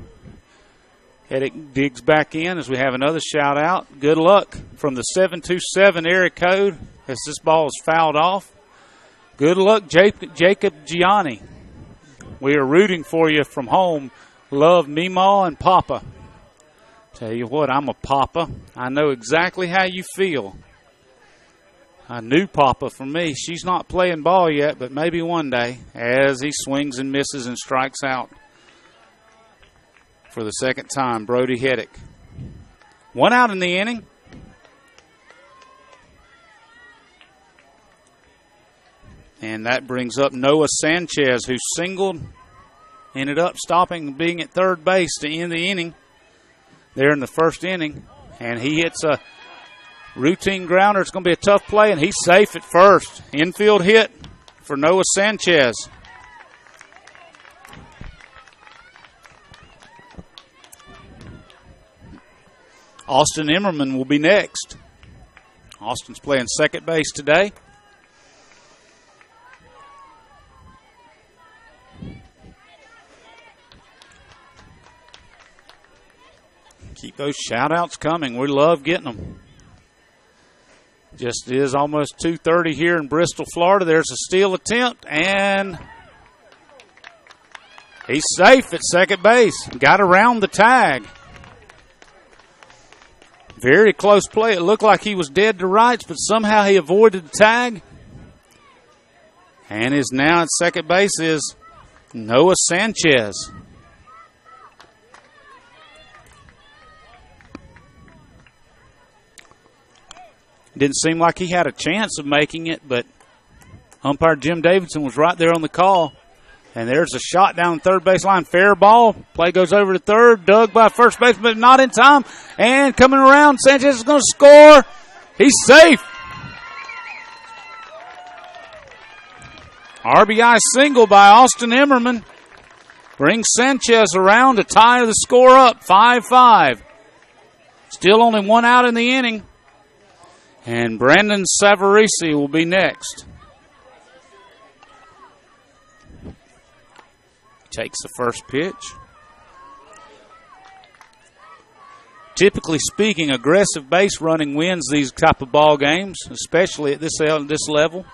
Heddick digs back in as we have another shout out. Good luck from the 727 area code as this ball is fouled off. Good luck, Jacob Gianni. We are rooting for you from home. Love Meemaw and Papa. Tell you what, I'm a Papa. I know exactly how you feel. A new papa for me. She's not playing ball yet, but maybe one day, as he swings and misses and strikes out for the second time, Brody Heddick. 1 out in the inning. And that brings up Noah Sanchez, who singled, ended up stopping and being at third base to end the inning there in the first inning. And he hits a routine grounder. It's going to be a tough play, and he's safe at first. Infield hit for Noah Sanchez. Austin Emmerman will be next. Austin's playing second base today. Keep those shout-outs coming. We love getting them. Just is almost 2:30 here in Bristol, Florida. There's a steal attempt, and he's safe at second base. Got around the tag. Very close play. It looked like he was dead to rights, but somehow he avoided the tag. And is now at second base is Noah Sanchez. Didn't seem like he had a chance of making it, but umpire Jim Davidson was right there on the call. And there's a shot down the third base line. Fair ball. Play goes over to third. Dug by first base, but not in time. And coming around, Sanchez is going to score. He's safe. RBI single by Austin Emmerman brings Sanchez around to tie the score up, 5-5. Still only 1 out in the inning. And Brandon Savarese will be next. Takes the first pitch. Typically speaking, aggressive base running wins these type of ball games, especially at this level.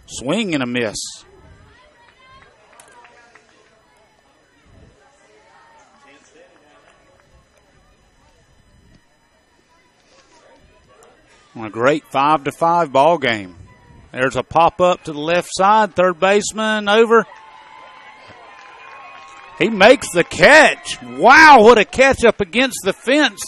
Swing and a miss. A great 5-5 ball game. There's a pop-up to the left side. Third baseman over. He makes the catch. Wow, what a catch up against the fence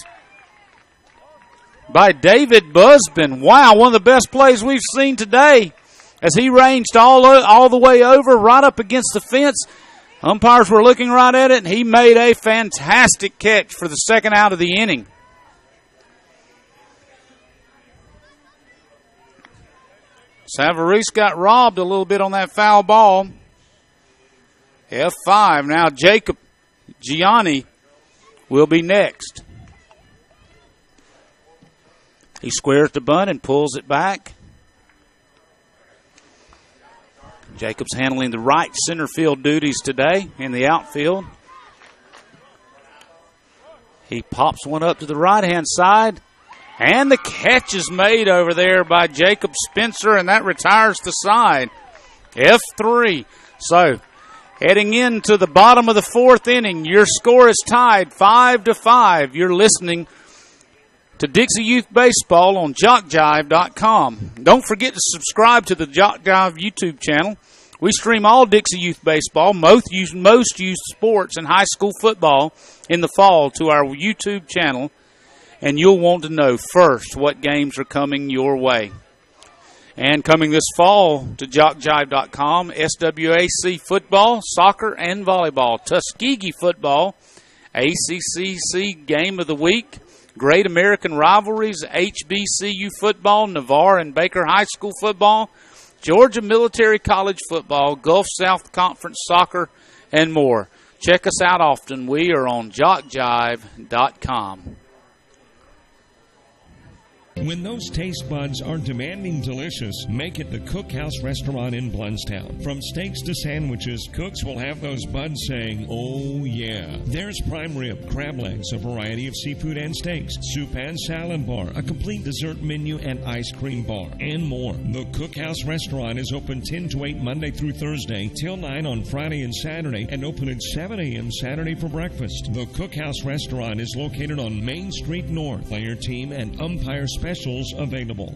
by David Busbin. Wow, one of the best plays we've seen today as he ranged all the way over, right up against the fence. Umpires were looking right at it, and he made a fantastic catch for the second out of the inning. Savarese got robbed a little bit on that foul ball. F5. Now Jacob Gianni will be next. He squares the bunt and pulls it back. Jacob's handling the right center field duties today in the outfield. He pops one up to the right-hand side. And the catch is made over there by Jacob Spencer, and that retires the side. F3. So, heading into the bottom of the fourth inning, your score is tied 5-5. You're listening to Dixie Youth Baseball on JockJive.com. Don't forget to subscribe to the Jock Jive YouTube channel. We stream all Dixie Youth Baseball, most youth sports, and high school football in the fall to our YouTube channel. And you'll want to know first what games are coming your way. And coming this fall to JockJive.com, SWAC football, soccer, and volleyball. Tuskegee football, ACCC Game of the Week, Great American Rivalries, HBCU football, Navarre and Baker High School football, Georgia Military College football, Gulf South Conference soccer, and more. Check us out often. We are on JockJive.com. When those taste buds are demanding delicious, make it the Cookhouse Restaurant in Blountstown. From steaks to sandwiches, cooks will have those buds saying, oh yeah. There's prime rib, crab legs, a variety of seafood and steaks, soup and salad bar, a complete dessert menu and ice cream bar, and more. The Cookhouse Restaurant is open 10 to 8 Monday through Thursday, till 9 on Friday and Saturday, and open at 7 a.m. Saturday for breakfast. The Cookhouse Restaurant is located on Main Street North. Player team and umpire special specials available.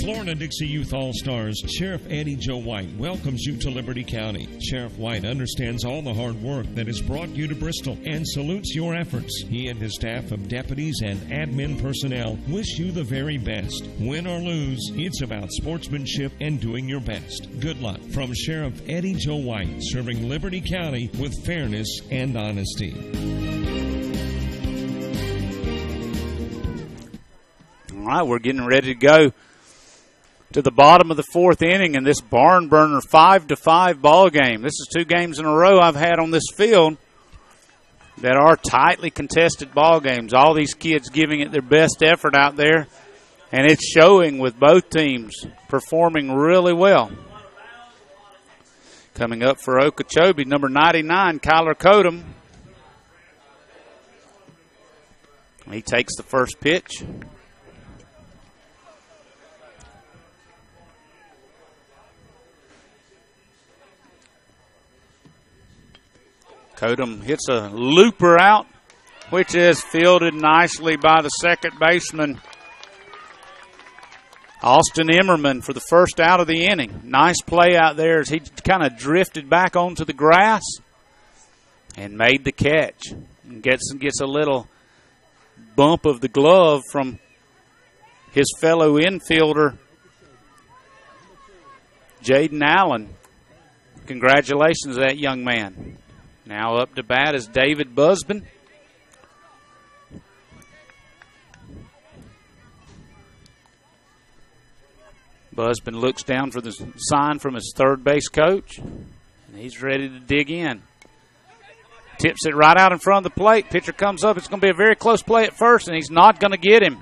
Florida-Dixie Youth All-Stars Sheriff Eddie Joe White welcomes you to Liberty County. Sheriff White understands all the hard work that has brought you to Bristol and salutes your efforts. He and his staff of deputies and admin personnel wish you the very best. Win or lose, it's about sportsmanship and doing your best. Good luck from Sheriff Eddie Joe White, serving Liberty County with fairness and honesty. All right, we're getting ready to go to the bottom of the fourth inning in this barn burner 5-5 ball game. This is 2 games in a row I've had on this field that are tightly contested ball games. All these kids giving it their best effort out there, and it's showing with both teams performing really well. Coming up for Okeechobee, number 99, Kyler Kodum. He takes the first pitch. Kodum hits a looper out, which is fielded nicely by the second baseman, Austin Emmerman, for the first out of the inning. Nice play out there as he kind of drifted back onto the grass and made the catch. And gets a little bump of the glove from his fellow infielder, Jaden Allen. Congratulations to that young man. Now up to bat is David Busbin. Busbin looks down for the sign from his third base coach, and he's ready to dig in. Tips it right out in front of the plate. Pitcher comes up. It's going to be a very close play at first, and he's not going to get him.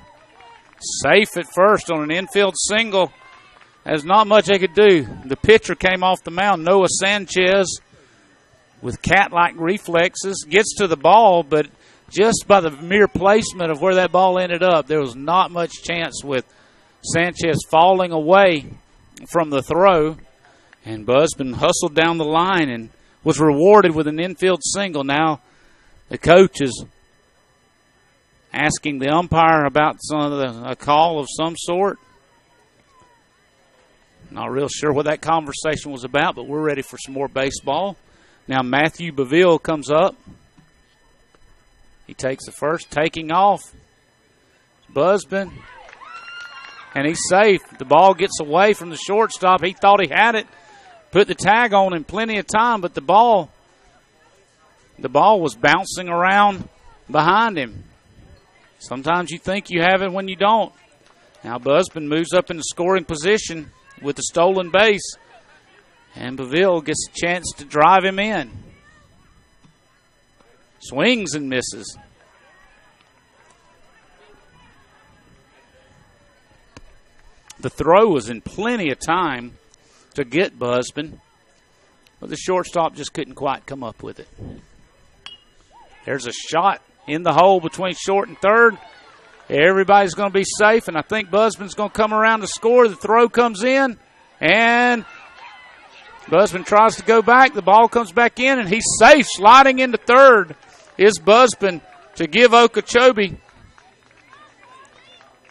Safe at first on an infield single. There's not much they could do. The pitcher came off the mound, Noah Sanchez, with cat-like reflexes, gets to the ball, but just by the mere placement of where that ball ended up, there was not much chance with Sanchez falling away from the throw. And Busbin hustled down the line and was rewarded with an infield single. Now the coach is asking the umpire about a call of some sort. Not real sure what that conversation was about, but we're ready for some more baseball. Now Matthew Beville comes up. He takes the first, taking off. Busbin, and he's safe. The ball gets away from the shortstop. He thought he had it. Put the tag on him plenty of time, but the ball was bouncing around behind him. Sometimes you think you have it when you don't. Now Busbin moves up into scoring position with the stolen base, and Beville gets a chance to drive him in. Swings and misses. The throw was in plenty of time to get Busbin, but the shortstop just couldn't quite come up with it. There's a shot in the hole between short and third. Everybody's going to be safe, and I think Busbin's going to come around to score. The throw comes in, and Busbin tries to go back. The ball comes back in, and he's safe. Sliding into third is Busbin to give Okeechobee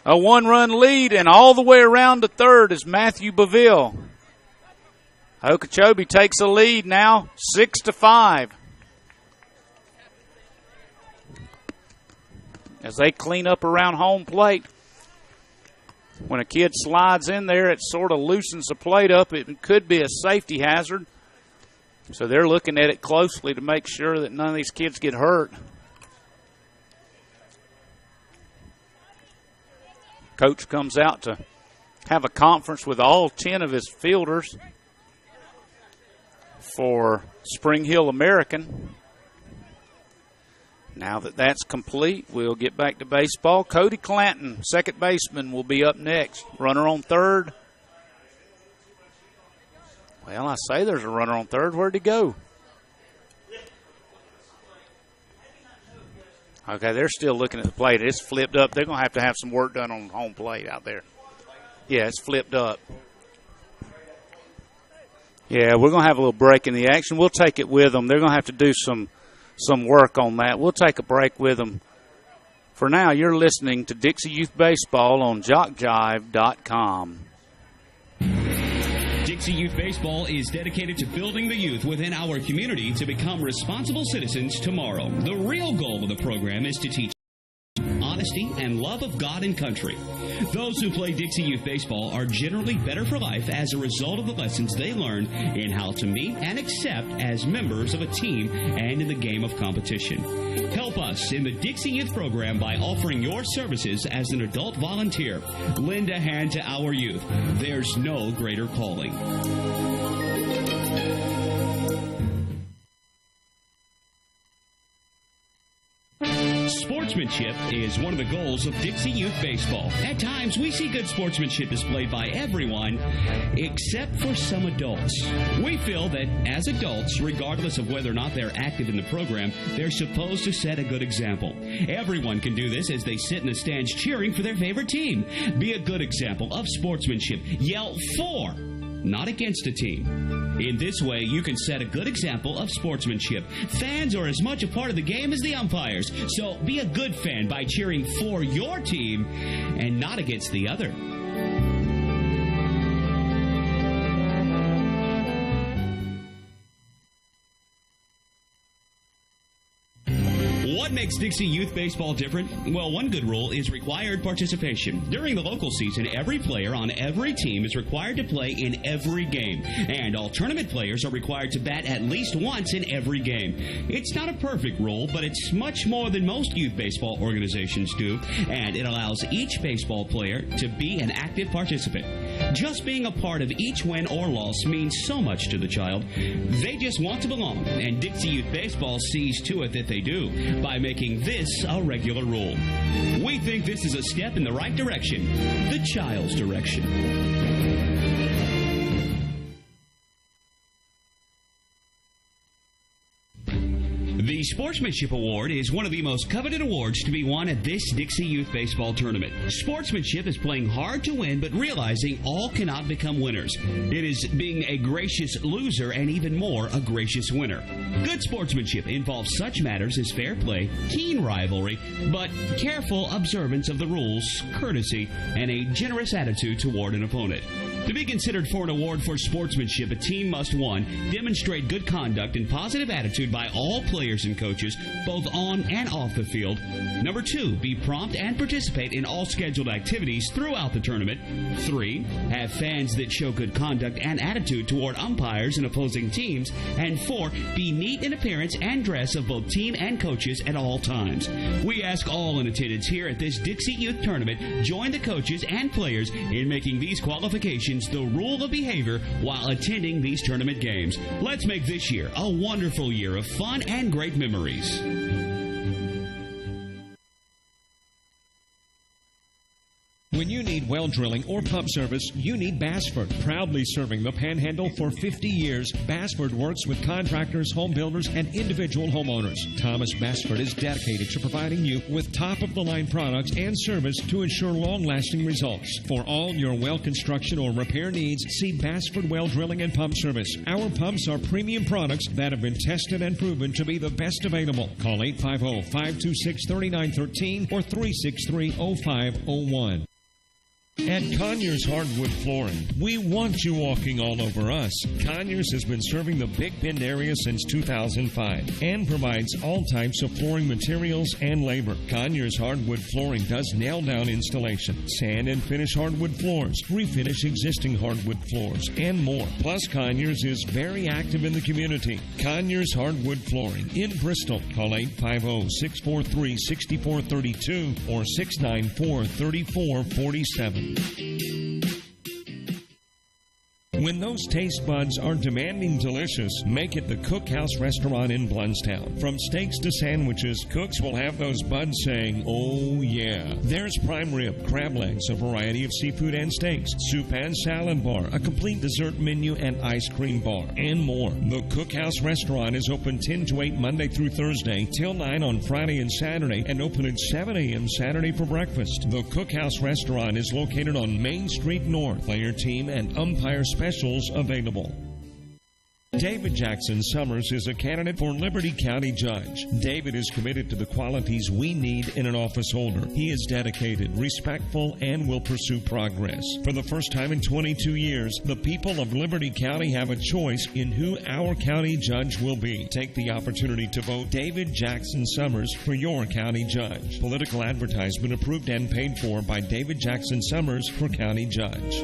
a one-run lead, and all the way around to third is Matthew Beville. Okeechobee takes a lead now, 6-5. As they clean up around home plate. When a kid slides in there, it sort of loosens the plate up. It could be a safety hazard. So they're looking at it closely to make sure that none of these kids get hurt. Coach comes out to have a conference with all 10 of his fielders for Spring Hill American. Now that that's complete, we'll get back to baseball. Cody Clanton, second baseman, will be up next. Runner on third. Well, I say there's a runner on third. Where'd he go? Okay, they're still looking at the plate. It's flipped up. They're going to have some work done on home plate out there. Yeah, it's flipped up. Yeah, we're going to have a little break in the action. We'll take it with them. They're going to have to do some work on that. We'll take a break with them For now, you're listening to Dixie Youth Baseball on JockJive.com. Dixie Youth Baseball is dedicated to building the youth within our community to become responsible citizens tomorrow. The real goal of the program is to teach honesty and love of God and country. Those who play Dixie Youth Baseball are generally better for life as a result of the lessons they learn in how to meet and accept as members of a team and in the game of competition. Help us in the Dixie Youth program by offering your services as an adult volunteer. Lend a hand to our youth. There's no greater calling. Sportsmanship is one of the goals of Dixie Youth Baseball. At times, we see good sportsmanship displayed by everyone except for some adults. We feel that as adults, regardless of whether or not they're active in the program, they're supposed to set a good example. Everyone can do this as they sit in the stands cheering for their favorite team. Be a good example of sportsmanship. Yell for, not against a team. In this way, you can set a good example of sportsmanship. Fans are as much a part of the game as the umpires, so be a good fan by cheering for your team and not against the other. What makes Dixie Youth Baseball different? Well, one good rule is required participation. During the local season, every player on every team is required to play in every game, and all tournament players are required to bat at least once in every game. It's not a perfect rule, but it's much more than most youth baseball organizations do, and it allows each baseball player to be an active participant. Just being a part of each win or loss means so much to the child. They just want to belong, and Dixie Youth Baseball sees to it that they do by making this a regular rule. We think this is a step in the right direction, the child's direction. The Sportsmanship Award is one of the most coveted awards to be won at this Dixie Youth Baseball tournament. Sportsmanship is playing hard to win, but realizing all cannot become winners. It is being a gracious loser and even more a gracious winner. Good sportsmanship involves such matters as fair play, keen rivalry, but careful observance of the rules, courtesy, and a generous attitude toward an opponent. To be considered for an award for sportsmanship, a team must, 1, demonstrate good conduct and positive attitude by all players and coaches, both on and off the field. Number 2, be prompt and participate in all scheduled activities throughout the tournament. 3, have fans that show good conduct and attitude toward umpires and opposing teams. And 4, be neat in appearance and dress of both team and coaches at all times. We ask all in attendance here at this Dixie Youth Tournament join the coaches and players in making these qualifications the rule of behavior while attending these tournament games. Let's make this year a wonderful year of fun and great memories. When you need well drilling or pump service, you need Bassford. Proudly serving the Panhandle for 50 years, Bassford works with contractors, home builders, and individual homeowners. Thomas Bassford is dedicated to providing you with top-of-the-line products and service to ensure long-lasting results. For all your well construction or repair needs, see Bassford Well Drilling and Pump Service. Our pumps are premium products that have been tested and proven to be the best available. Call 850-526-3913 or 363-0501. At Conyers Hardwood Flooring, we want you walking all over us. Conyers has been serving the Big Bend area since 2005 and provides all types of flooring materials and labor. Conyers Hardwood Flooring does nail-down installation, sand and finish hardwood floors, refinish existing hardwood floors, and more. Plus, Conyers is very active in the community. Conyers Hardwood Flooring in Bristol. Call 850-643-6432 or 694-3447. When those taste buds are demanding delicious, make it the Cookhouse Restaurant in Blountstown. From steaks to sandwiches, cooks will have those buds saying, "Oh yeah." There's prime rib, crab legs, a variety of seafood and steaks, soup and salad bar, a complete dessert menu, and ice cream bar, and more. The Cookhouse Restaurant is open 10 to 8 Monday through Thursday, till 9 on Friday and Saturday, and open at 7 a.m. Saturday for breakfast. The Cookhouse Restaurant is located on Main Street North. Player, team, and umpire specials available. David Jackson Summers is a candidate for Liberty County Judge. David is committed to the qualities we need in an office holder. He is dedicated, respectful, and will pursue progress. For the first time in 22 years, the people of Liberty County have a choice in who our county judge will be. Take the opportunity to vote David Jackson Summers for your county judge. Political advertisement approved and paid for by David Jackson Summers for county judge.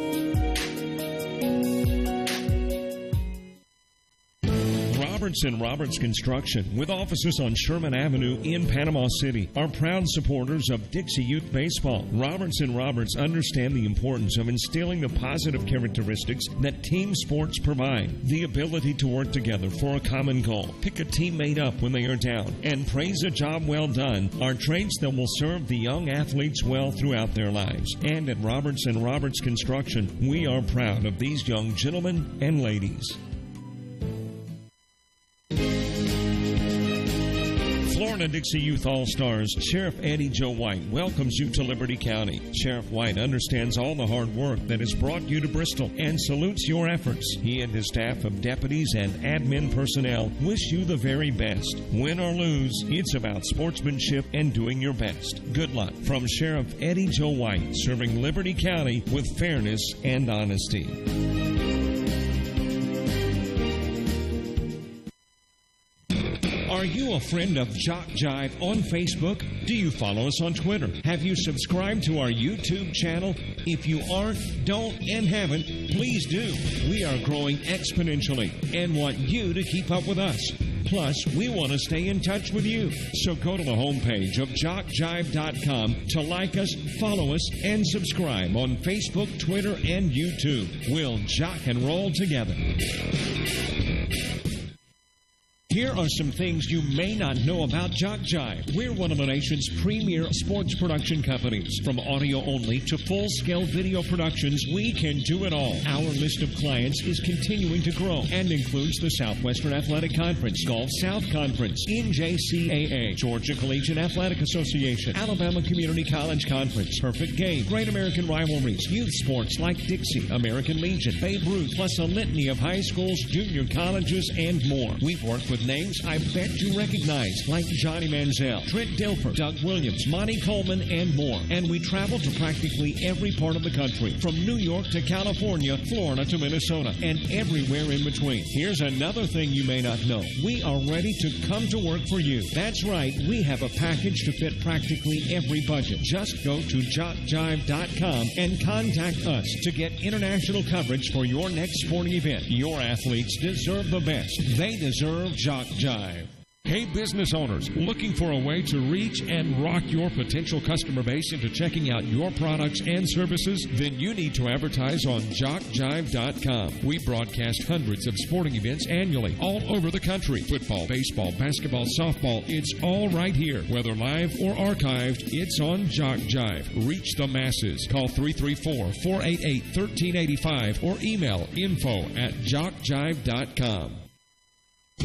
Roberts Construction, with offices on Sherman Avenue in Panama City, are proud supporters of Dixie Youth Baseball. Roberts understand the importance of instilling the positive characteristics that team sports provide. The ability to work together for a common goal, pick a teammate up when they are down, and praise a job well done are traits that will serve the young athletes well throughout their lives. And at Roberts Construction, we are proud of these young gentlemen and ladies. Florida Dixie Youth All-Stars Sheriff Eddie Joe White welcomes you to Liberty County. Sheriff White understands all the hard work that has brought you to Bristol and salutes your efforts. He and his staff of deputies and admin personnel wish you the very best. Win or lose, it's about sportsmanship and doing your best. Good luck from Sheriff Eddie Joe White, serving Liberty County with fairness and honesty. Are you a friend of Jock Jive on Facebook? Do you follow us on Twitter? Have you subscribed to our YouTube channel? If you aren't, don't, and haven't, please do. We are growing exponentially and want you to keep up with us. Plus, we want to stay in touch with you. So go to the homepage of jockjive.com to like us, follow us, and subscribe on Facebook, Twitter, and YouTube. We'll jock and roll together. Here are some things you may not know about Jock Jive. We're one of the nation's premier sports production companies. From audio only to full-scale video productions, we can do it all. Our list of clients is continuing to grow and includes the Southwestern Athletic Conference, Gulf South Conference, NJCAA, Georgia Collegiate Athletic Association, Alabama Community College Conference, Perfect Game, Great American Rivalries, youth sports like Dixie, American Legion, Babe Ruth, plus a litany of high schools, junior colleges, and more. We've worked with names I bet you recognize, like Johnny Manziel, Trent Dilfer, Doug Williams, Monty Coleman, and more. And we travel to practically every part of the country, from New York to California, Florida to Minnesota, and everywhere in between. Here's another thing you may not know. We are ready to come to work for you. That's right, we have a package to fit practically every budget. Just go to jockjive.com and contact us to get international coverage for your next sporting event. Your athletes deserve the best. They deserve Jock Jive. Hey, business owners, looking for a way to reach and rock your potential customer base into checking out your products and services? Then you need to advertise on jockjive.com. We broadcast hundreds of sporting events annually all over the country. Football, baseball, basketball, softball, it's all right here. Whether live or archived, it's on Jock Jive. Reach the masses. Call 334-488-1385 or email info@jockjive.com.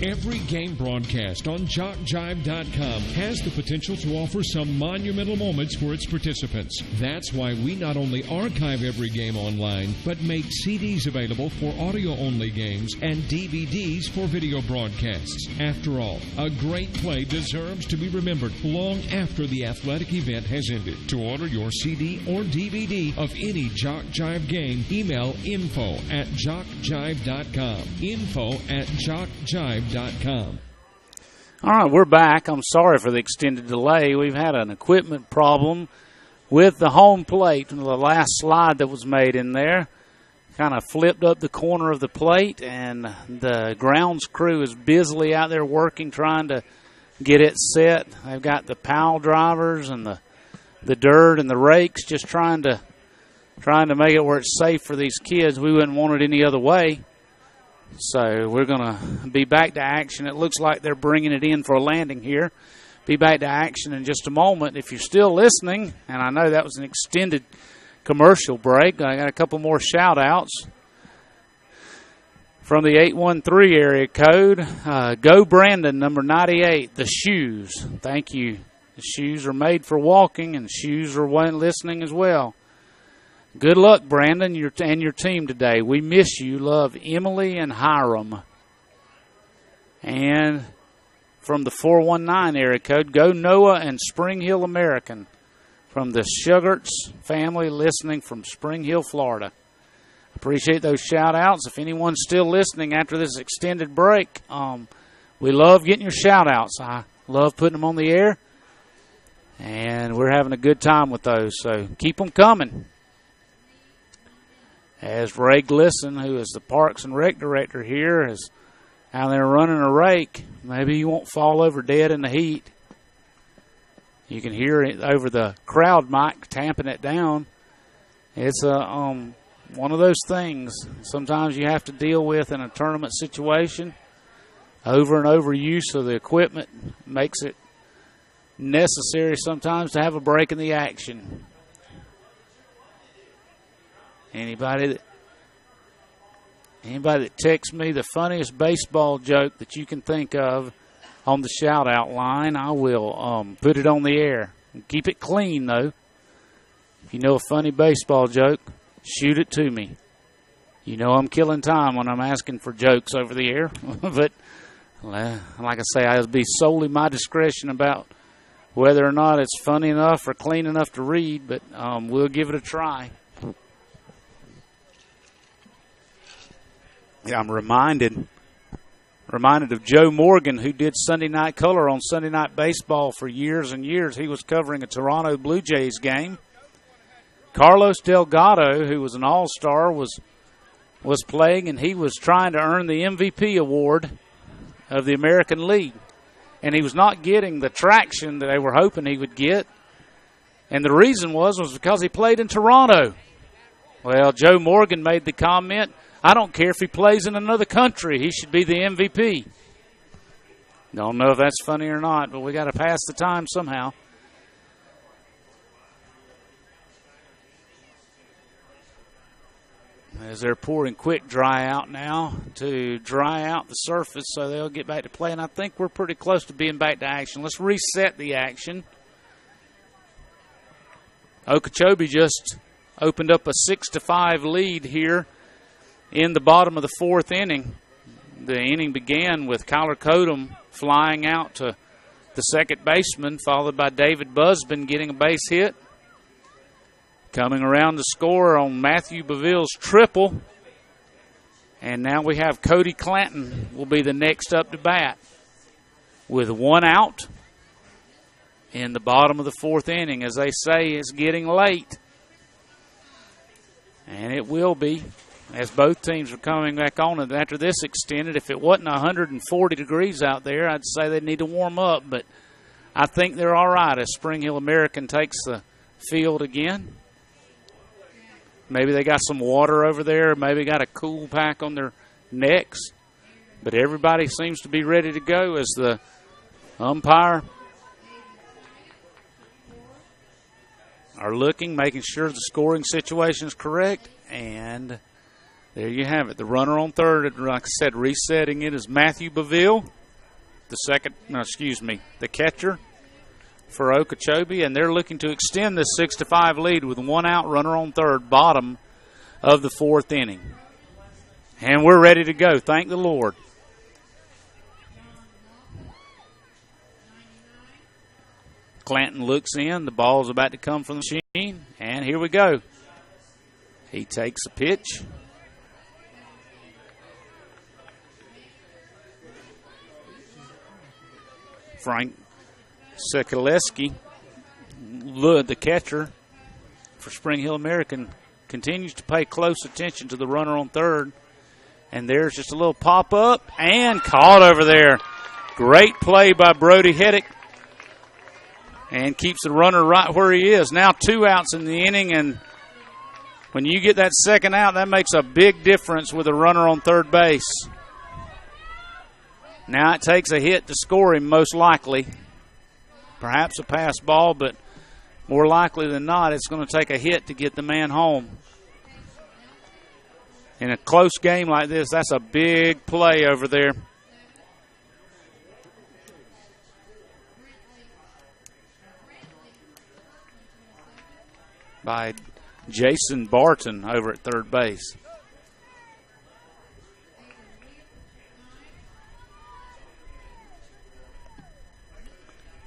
Every game broadcast on jockjive.com has the potential to offer some monumental moments for its participants. That's why we not only archive every game online, but make CDs available for audio-only games and DVDs for video broadcasts. After all, a great play deserves to be remembered long after the athletic event has ended. To order your CD or DVD of any Jock Jive game, email info@jockjive.com. info@jockjive.com. All right, we're back. I'm sorry for the extended delay. We've had an equipment problem with the home plate. The last slide that was made in there kind of flipped up the corner of the plate, and the grounds crew is busily out there working, trying to get it set. They've got the pile drivers and the dirt and the rakes, just trying to make it where it's safe for these kids. We wouldn't want it any other way. So we're going to be back to action. It looks like they're bringing it in for a landing here. Be back to action in just a moment. If you're still listening, and I know that was an extended commercial break, I got a couple more shout-outs from the 813 area code. Go Brandon, number 98, the shoes. Thank you. The shoes are made for walking, and the shoes are listening as well. Good luck, Brandon, and your team today. We miss you. Love, Emily and Hiram. And from the 419 area code, go Noah and Spring Hill American from the Sugarts family listening from Spring Hill, Florida. Appreciate those shout-outs. If anyone's still listening after this extended break, we love getting your shout-outs. I love putting them on the air, and we're having a good time with those, so keep them coming. As Ray Glisson, who is the Parks and Rec Director here, is out there running a rake. Maybe you won't fall over dead in the heat. You can hear it over the crowd mic tamping it down. It's one of those things sometimes you have to deal with in a tournament situation. Over and over use of the equipment makes it necessary sometimes to have a break in the action. Anybody that texts me the funniest baseball joke that you can think of on the shout-out line, I will put it on the air. Keep it clean, though. If you know a funny baseball joke, shoot it to me. You know I'm killing time when I'm asking for jokes over the air. But, like I say, it'll be solely my discretion about whether or not it's funny enough or clean enough to read, but we'll give it a try. Yeah, I'm reminded of Joe Morgan, who did Sunday Night Color on Sunday Night Baseball for years and years. He was covering a Toronto Blue Jays game. Carlos Delgado, who was an all-star, was playing, and he was trying to earn the MVP award of the American League. And he was not getting the traction that they were hoping he would get. And the reason was because he played in Toronto. Well, Joe Morgan made the comment, I don't care if he plays in another country. He should be the MVP. Don't know if that's funny or not, but we got to pass the time somehow. As they're pouring quick dry out now to dry out the surface so they'll get back to play. And I think we're pretty close to being back to action. Let's reset the action. Okeechobee just opened up a 6-5 lead here in the bottom of the fourth inning. The inning began with Kyler Kodum flying out to the second baseman, followed by David Busbin getting a base hit. Coming around to score on Matthew Beville's triple. And now we have Cody Clanton will be the next up to bat with one out in the bottom of the fourth inning. As they say, it's getting late. And it will be, as both teams are coming back on it after this extended. If it wasn't 140 degrees out there, I'd say they need to warm up. But I think they're all right as Spring Hill American takes the field again. Maybe they got some water over there. Maybe got a cool pack on their necks. But everybody seems to be ready to go as the umpire are looking, making sure the scoring situation is correct. And there you have it. The runner on third, like I said, resetting it is Matthew Beville, the catcher for Okeechobee, and they're looking to extend this 6-5 lead with one out, runner on third, bottom of the fourth inning. And we're ready to go. Thank the Lord. Clanton looks in. The ball is about to come from the machine, and here we go. He takes a pitch. Frank Sekaleski, the catcher for Spring Hill American, continues to pay close attention to the runner on third. And there's just a little pop-up and caught over there. Great play by Brody Heddick. And keeps the runner right where he is. Now 2 outs in the inning, and when you get that second out, that makes a big difference with a runner on third base. Now it takes a hit to score him, most likely. Perhaps a pass ball, but more likely than not, it's going to take a hit to get the man home. In a close game like this, that's a big play over there. By Jason Barton over at third base.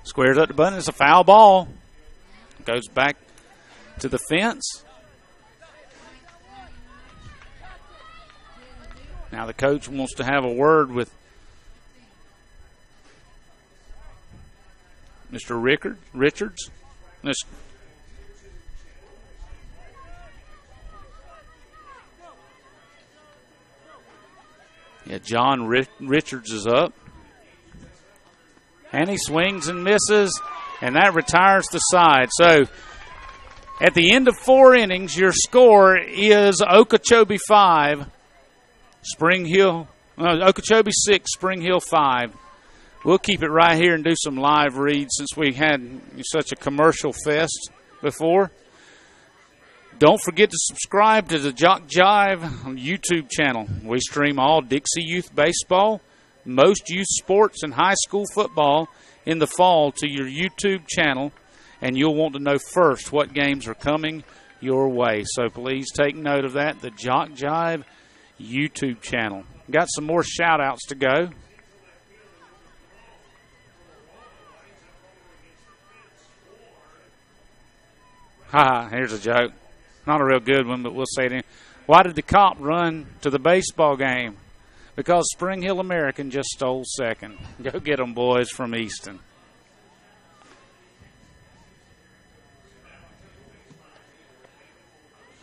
Squares up the button. It's a foul ball. Goes back to the fence. Now the coach wants to have a word with Mr. Richards. Yeah, John Richards is up. And he swings and misses, and that retires the side. So at the end of 4 innings, your score is Okeechobee 5, Okeechobee 6, Spring Hill 5. We'll keep it right here and do some live reads since we had such a commercial fest before. Don't forget to subscribe to the Jock Jive YouTube channel. We stream all Dixie Youth Baseball, most youth sports, and high school football in the fall to your YouTube channel, and you'll want to know first what games are coming your way. So please take note of that, the Jock Jive YouTube channel. Got some more shout-outs to go. Here's a joke. Not a real good one, but we'll say it. Why did the cop run to the baseball game? Because Spring Hill American just stole second. Go get them, boys, from Easton.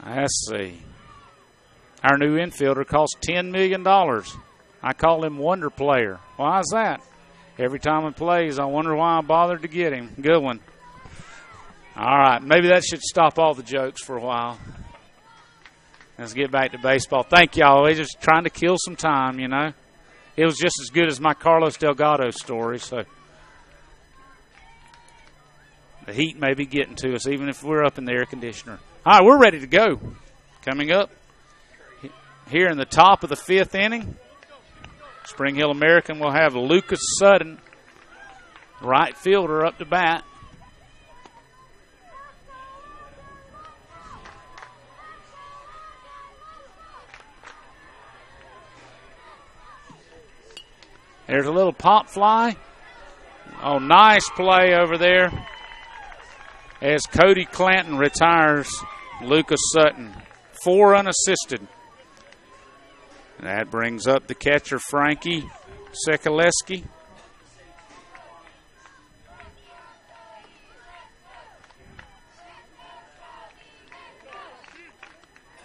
Let's see. Our new infielder costs $10 million. I call him Wonder Player. Why is that? Every time he plays, I wonder why I bothered to get him. Good one. All right, maybe that should stop all the jokes for a while. Let's get back to baseball. Thank y'all. We're just trying to kill some time, you know. It was just as good as my Carlos Delgado story, so the heat may be getting to us, even if we're up in the air conditioner. All right, we're ready to go. Coming up here in the top of the 5th inning, Spring Hill American will have Lucas Sutton, right fielder, up to bat. There's a little pop fly. Oh, nice play over there as Cody Clanton retires Lucas Sutton. 4 unassisted. That brings up the catcher, Frankie Sekaleski.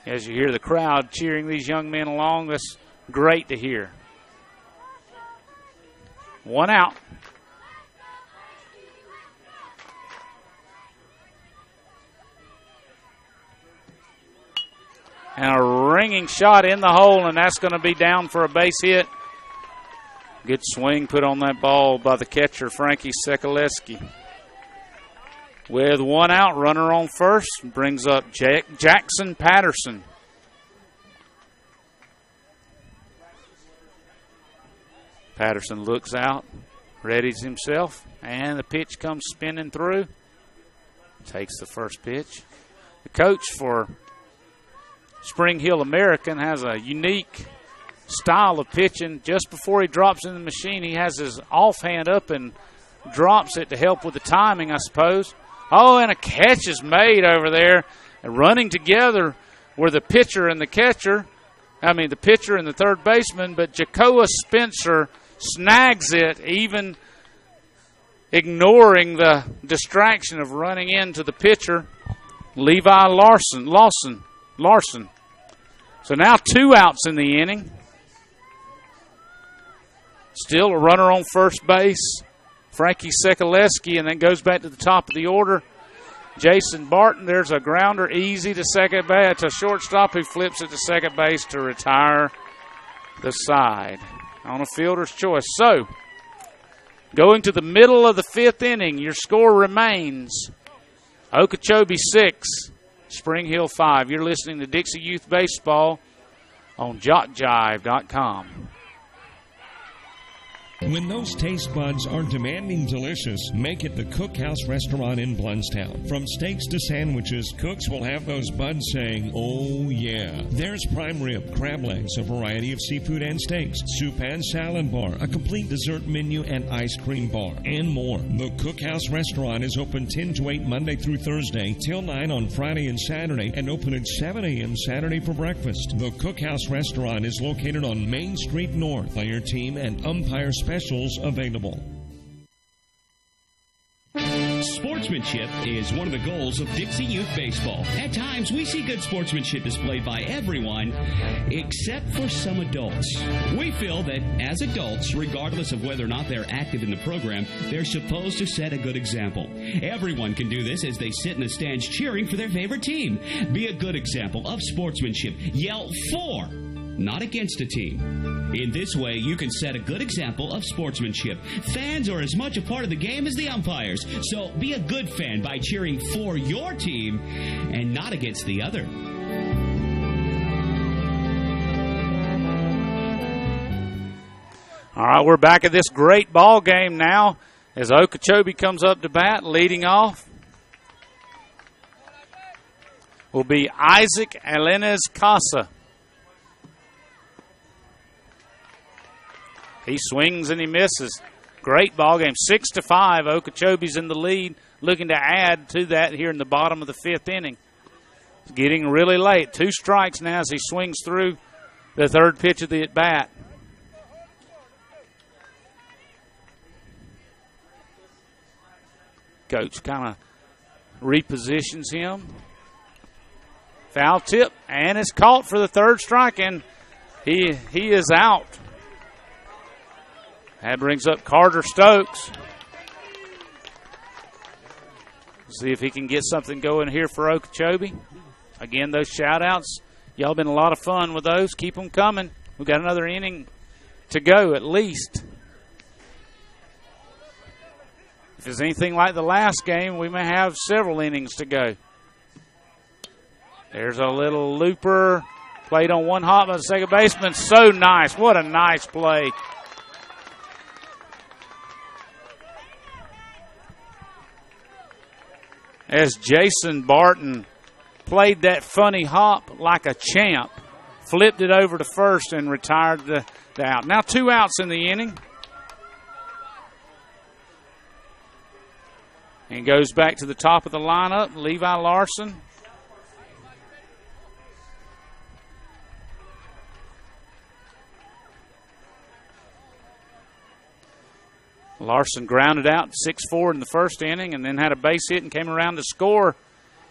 As you hear the crowd cheering these young men along, that's great to hear. 1 out. And a ringing shot in the hole, and that's going to be down for a base hit. Good swing put on that ball by the catcher, Frankie Sekaleski. With 1 out, runner on first, brings up Jackson Patterson. Patterson looks out, readies himself, and the pitch comes spinning through. Takes the first pitch. The coach for Spring Hill American has a unique style of pitching. Just before he drops in the machine, he has his offhand up and drops it to help with the timing, I suppose. Oh, and a catch is made over there. And running together were the pitcher and the catcher. The pitcher and the third baseman, but Jacoa Spencer snags it, even ignoring the distraction of running into the pitcher, Levi Larson. So now 2 outs in the inning. Still a runner on first base, Frankie Sekaleski, and then goes back to the top of the order. Jason Barton, there's a grounder easy to second base, to shortstop, who flips it to second base to retire the side on a fielder's choice. So, going to the middle of the 5th inning, your score remains Okeechobee 6, Spring Hill 5. You're listening to Dixie Youth Baseball on JockJive.com. When those taste buds are demanding delicious, make it the Cookhouse Restaurant in Blountstown. From steaks to sandwiches, cooks will have those buds saying, oh yeah. There's prime rib, crab legs, a variety of seafood and steaks, soup and salad bar, a complete dessert menu and ice cream bar, and more. The Cookhouse Restaurant is open 10 to 8 Monday through Thursday, till 9 on Friday and Saturday, and open at 7 a.m. Saturday for breakfast. The Cookhouse Restaurant is located on Main Street North. Player team and umpire specials available. Sportsmanship is one of the goals of Dixie Youth Baseball. At times, we see good sportsmanship displayed by everyone except for some adults. We feel that as adults, regardless of whether or not they're active in the program, they're supposed to set a good example. Everyone can do this as they sit in the stands cheering for their favorite team. Be a good example of sportsmanship. Yell for, not against a team. In this way, you can set a good example of sportsmanship. Fans are as much a part of the game as the umpires, so be a good fan by cheering for your team and not against the other. All right, we're back at this great ball game now as Okeechobee comes up to bat, leading off will be Isaac Alenez Casa. He swings and he misses. Great ball game. 6-5. Okeechobee's in the lead, looking to add to that here in the bottom of the fifth inning. It's getting really late. 2 strikes now as he swings through the third pitch of the at-bat. Coach kind of repositions him. Foul tip, and it's caught for the third strike, and he is out. That brings up Carter Stokes. See if he can get something going here for Okeechobee. Again, those shout-outs, y'all been a lot of fun with those. Keep them coming. We've got another inning to go at least. If it's anything like the last game, we may have several innings to go. There's a little looper. Played on one hop by the second baseman. So nice. What a nice play. As Jason Barton played that funny hop like a champ, flipped it over to first and retired the out. Now 2 outs in the inning. And goes back to the top of the lineup, Levi Larson. Larson grounded out 6-4 in the first inning and then had a base hit and came around to score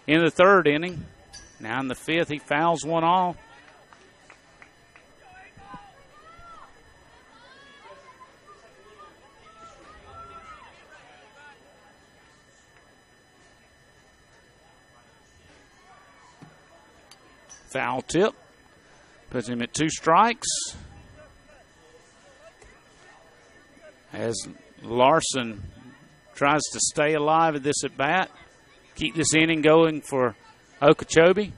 in the third inning. Now in the fifth, he fouls one off. Foul tip. Puts him at 2 strikes. As Larson tries to stay alive at this at-bat, keep this inning going for Okeechobee.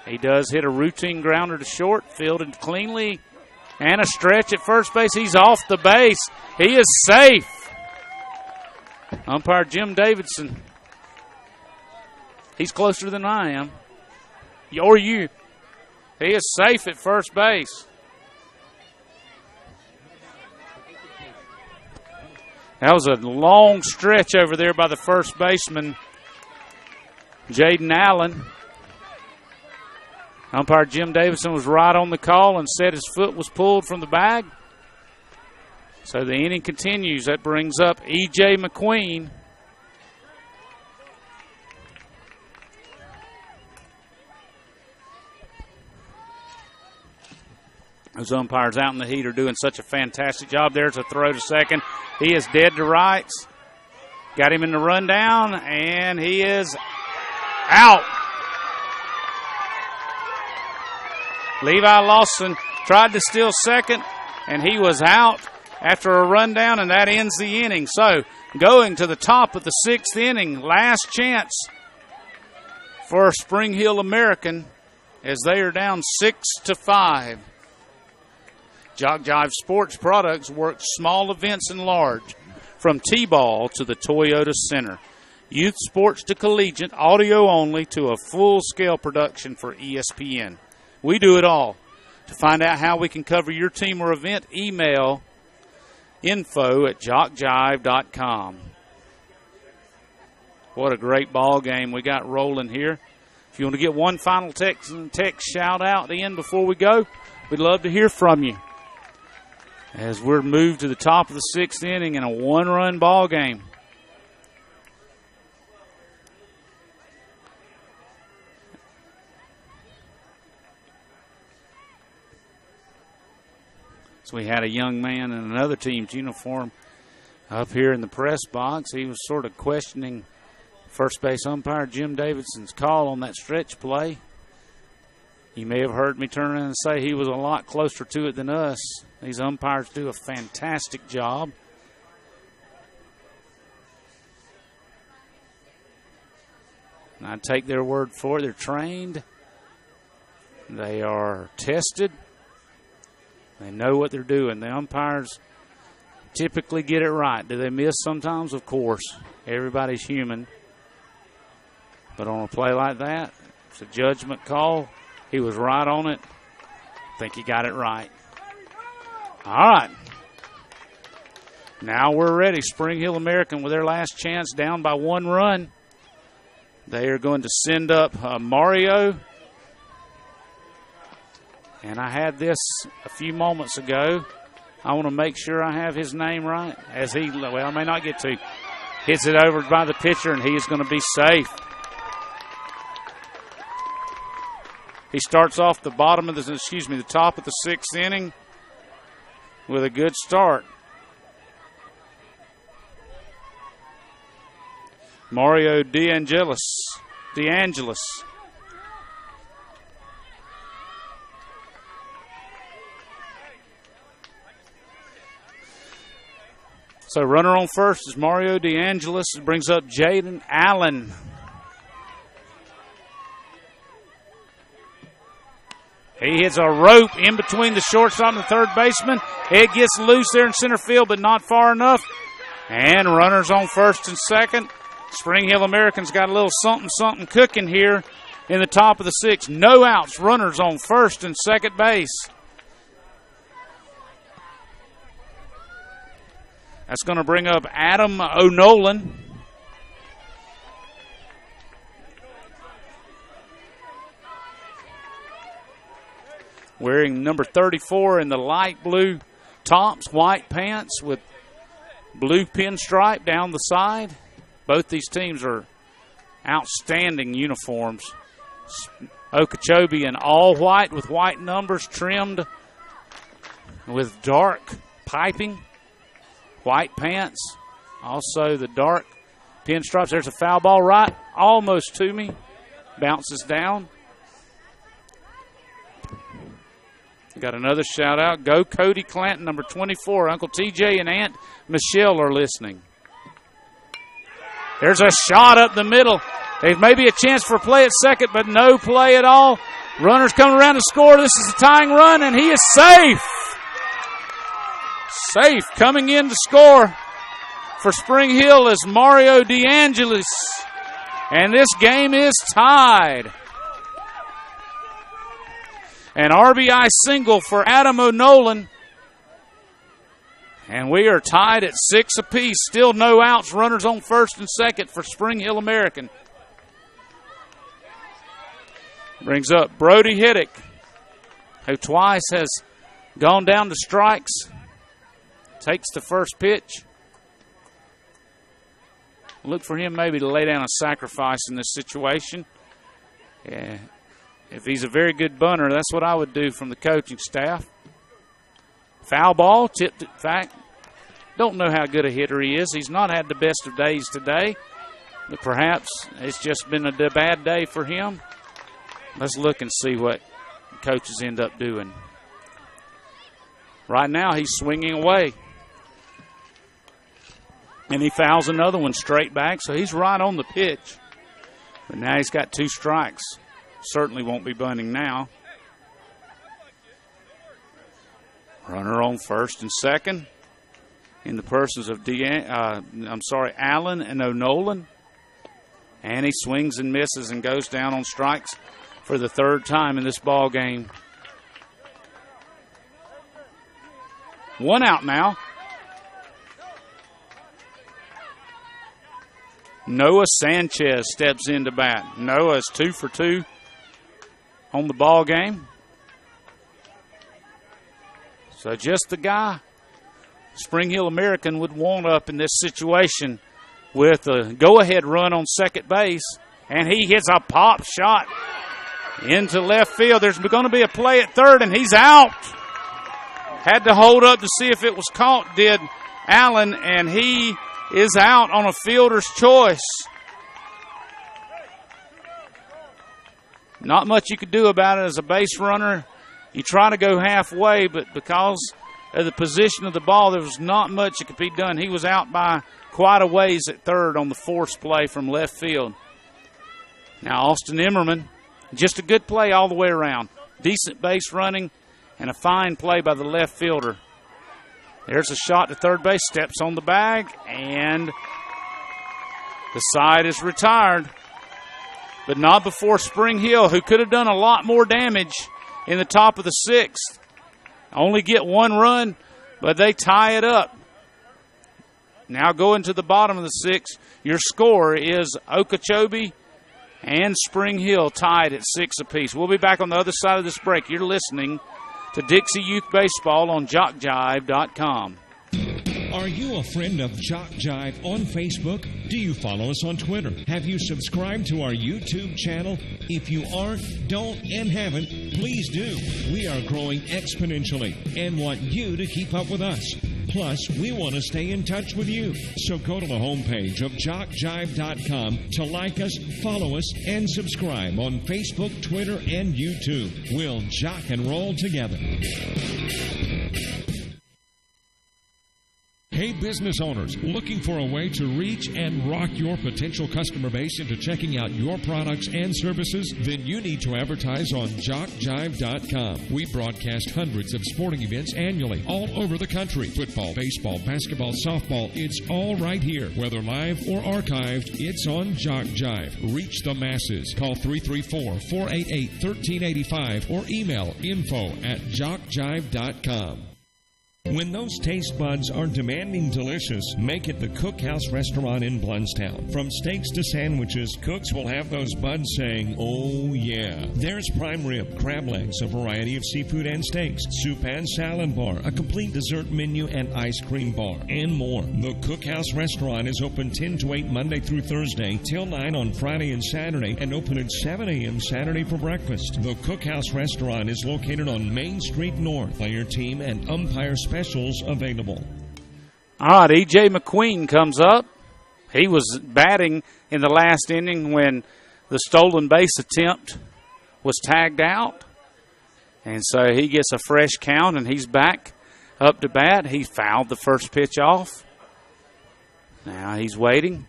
He does hit a routine grounder to short, fielded cleanly, and a stretch at first base. He's off the base. He is safe. Umpire Jim Davidson. He's closer than I am. Or you. He is safe at first base. That was a long stretch over there by the first baseman, Jaden Allen. Umpire Jim Davidson was right on the call and said his foot was pulled from the bag. So the inning continues. That brings up E.J. McQueen. Those umpires out in the heat are doing such a fantastic job. There's a throw to second. He is dead to rights. Got him in the rundown, and he is out. Levi Lawson tried to steal second, and he was out after a rundown, and that ends the inning. So going to the top of the 6th inning, last chance for Spring Hill American as they are down 6-5. Jock Jive Sports Products works small events and large, from T-ball to the Toyota Center. Youth sports to collegiate, audio only to a full-scale production for ESPN. We do it all. To find out how we can cover your team or event, email info@jockjive.com. What a great ball game we got rolling here. If you want to get one final text shout out in before we go, we'd love to hear from you. As we're moved to the top of the 6th inning in a one-run ball game. So we had a young man in another team's uniform up here in the press box. He was sort of questioning first base umpire Jim Davidson's call on that stretch play. You may have heard me turn around and say he was a lot closer to it than us. These umpires do a fantastic job. And I take their word for it. They're trained. They are tested. They know what they're doing. The umpires typically get it right. Do they miss sometimes? Of course. Everybody's human. But on a play like that, it's a judgment call. He was right on it. I think he got it right. All right. Now we're ready. Spring Hill American with their last chance, down by 1 run. They are going to send up Mario. And I had this a few moments ago. I want to make sure I have his name right. As he, well, I may not get to. Hits it over by the pitcher, and he is going to be safe. He starts off the top of the 6th inning with a good start. Mario DeAngelis. So runner on first is Mario DeAngelis. It brings up Jaden Allen. He hits a rope in between the shortstop and the third baseman. It gets loose there in center field, but not far enough. And runners on first and second. Spring Hill Americans got a little something cooking here in the top of the 6th. No outs, runners on first and second base. That's going to bring up Adam O'Nolan. Wearing number 34 in the light blue tops, white pants with blue pinstripe down the side. Both these teams are outstanding uniforms. Okeechobee in all white with white numbers trimmed with dark piping. White pants. Also the dark pinstripes. There's a foul ball right almost to me. Bounces down. Got another shout out. Go Cody Clanton, number 24. Uncle TJ and Aunt Michelle are listening. There's a shot up the middle. There's maybe a chance for play at second, but no play at all. Runners coming around to score. This is a tying run, and he is safe. Safe coming in to score for Spring Hill is Mario DeAngelis. And this game is tied. An RBI single for Adam O'Nolan. And we are tied at 6 apiece. Still no outs. Runners on first and second for Spring Hill American. Brings up Brody Hiddick, who twice has gone down to strikes. Takes the first pitch. Look for him maybe to lay down a sacrifice in this situation. Yeah. If he's a very good bunter, that's what I would do from the coaching staff. Foul ball, tipped it back. Don't know how good a hitter he is. He's not had the best of days today, but perhaps it's just been a bad day for him. Let's look and see what coaches end up doing. Right now, he's swinging away. And he fouls another one straight back, so he's right on the pitch. But now he's got 2 strikes. Certainly won't be bunting now. Runner on first and second in the persons of Allen and O'Nolan. And he swings and misses and goes down on strikes for the third time in this ball game. One out now. Noah Sanchez steps into bat. Noah is 2 for 2 on the ball game. So just the guy Spring Hill American would want up in this situation with a go-ahead run on second base. And he hits a pop shot into left field. There's going to be a play at third, and he's out. Had to hold up to see if it was caught, did Allen, and he is out on a fielder's choice. Not much you could do about it as a base runner. You try to go halfway, but because of the position of the ball, there was not much that could be done. He was out by quite a ways at third on the forced play from left field. Now Austin Emmerman, just a good play all the way around. Decent base running and a fine play by the left fielder. There's a shot to third base, steps on the bag, and the side is retired. But not before Spring Hill, who could have done a lot more damage in the top of the sixth. Only get one run, but they tie it up. Now going to the bottom of the sixth, your score is Okeechobee and Spring Hill tied at 6 apiece. We'll be back on the other side of this break. You're listening to Dixie Youth Baseball on JockJive.com. Are you a friend of Jock Jive on Facebook? Do you follow us on Twitter? Have you subscribed to our YouTube channel? If you aren't, don't, and haven't, please do. We are growing exponentially and want you to keep up with us. Plus, we want to stay in touch with you. So go to the homepage of JockJive.com to like us, follow us, and subscribe on Facebook, Twitter, and YouTube. We'll jock and roll together. Hey, business owners, looking for a way to reach and rock your potential customer base into checking out your products and services? Then you need to advertise on JockJive.com. We broadcast hundreds of sporting events annually all over the country. Football, baseball, basketball, softball, it's all right here. Whether live or archived, it's on Jock Jive. Reach the masses. Call 334-488-1385 or email info@JockJive.com. When those taste buds are demanding delicious, make it the Cookhouse Restaurant in Blountstown. From steaks to sandwiches, cooks will have those buds saying, oh yeah. There's prime rib, crab legs, a variety of seafood and steaks, soup and salad bar, a complete dessert menu and ice cream bar, and more. The Cookhouse Restaurant is open 10 to 8 Monday through Thursday, till 9 on Friday and Saturday, and open at 7 a.m. Saturday for breakfast. The Cookhouse Restaurant is located on Main Street North. Player team and umpire specials available. All right, E.J. McQueen comes up. He was batting in the last inning when the stolen base attempt was tagged out. And so he gets a fresh count, and he's back up to bat. He fouled the first pitch off. Now he's waiting.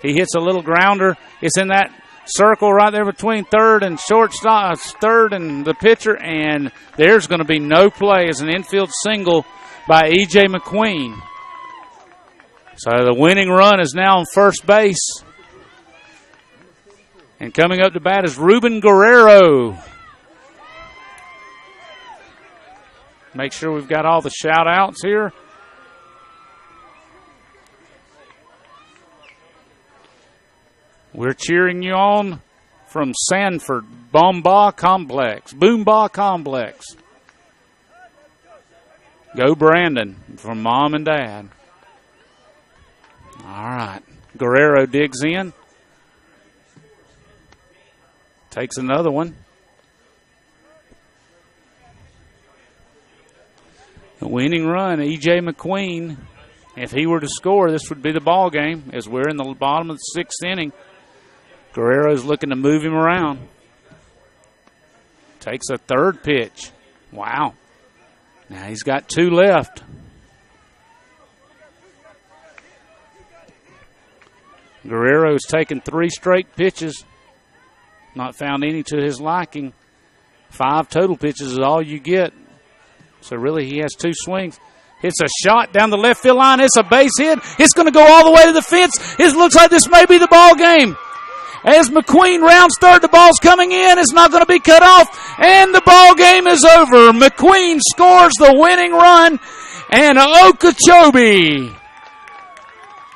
He hits a little grounder. It's in that circle right there between third and shortstop, third and the pitcher, and there's going to be no play as an infield single by E.J. McQueen. So the winning run is now on first base. And coming up to bat is Ruben Guerrero. Make sure we've got all the shout-outs here. We're cheering you on from Sanford, Boomba Complex. Go Brandon from Mom and Dad. All right. Guerrero digs in. Takes another one. The winning run, E.J. McQueen. If he were to score, this would be the ball game as we're in the bottom of the sixth inning. Guerrero's looking to move him around. Takes a third pitch. Wow. Now he's got 2 left. Guerrero's taken 3 straight pitches. Not found any to his liking. 5 total pitches is all you get So really he has 2 swings. Hits a shot down the left field line. It's a base hit. It's going to go all the way to the fence. It looks like this may be the ball game. As McQueen rounds third, the ball's coming in. It's not going to be cut off, and the ball game is over. McQueen scores the winning run, and Okeechobee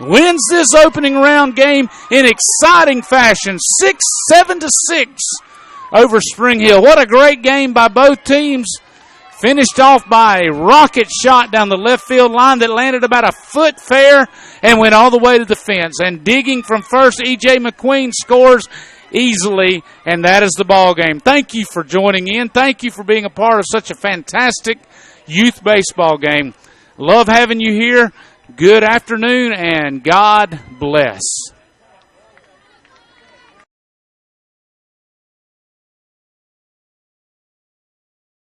wins this opening round game in exciting fashion, 7-6 over Spring Hill. What a great game by both teams. Finished off by a rocket shot down the left field line that landed about a foot fair and went all the way to the fence. And digging from first, E.J. McQueen scores easily, and that is the ball game. Thank you for joining in. Thank you for being a part of such a fantastic youth baseball game. Love having you here. Good afternoon, and God bless.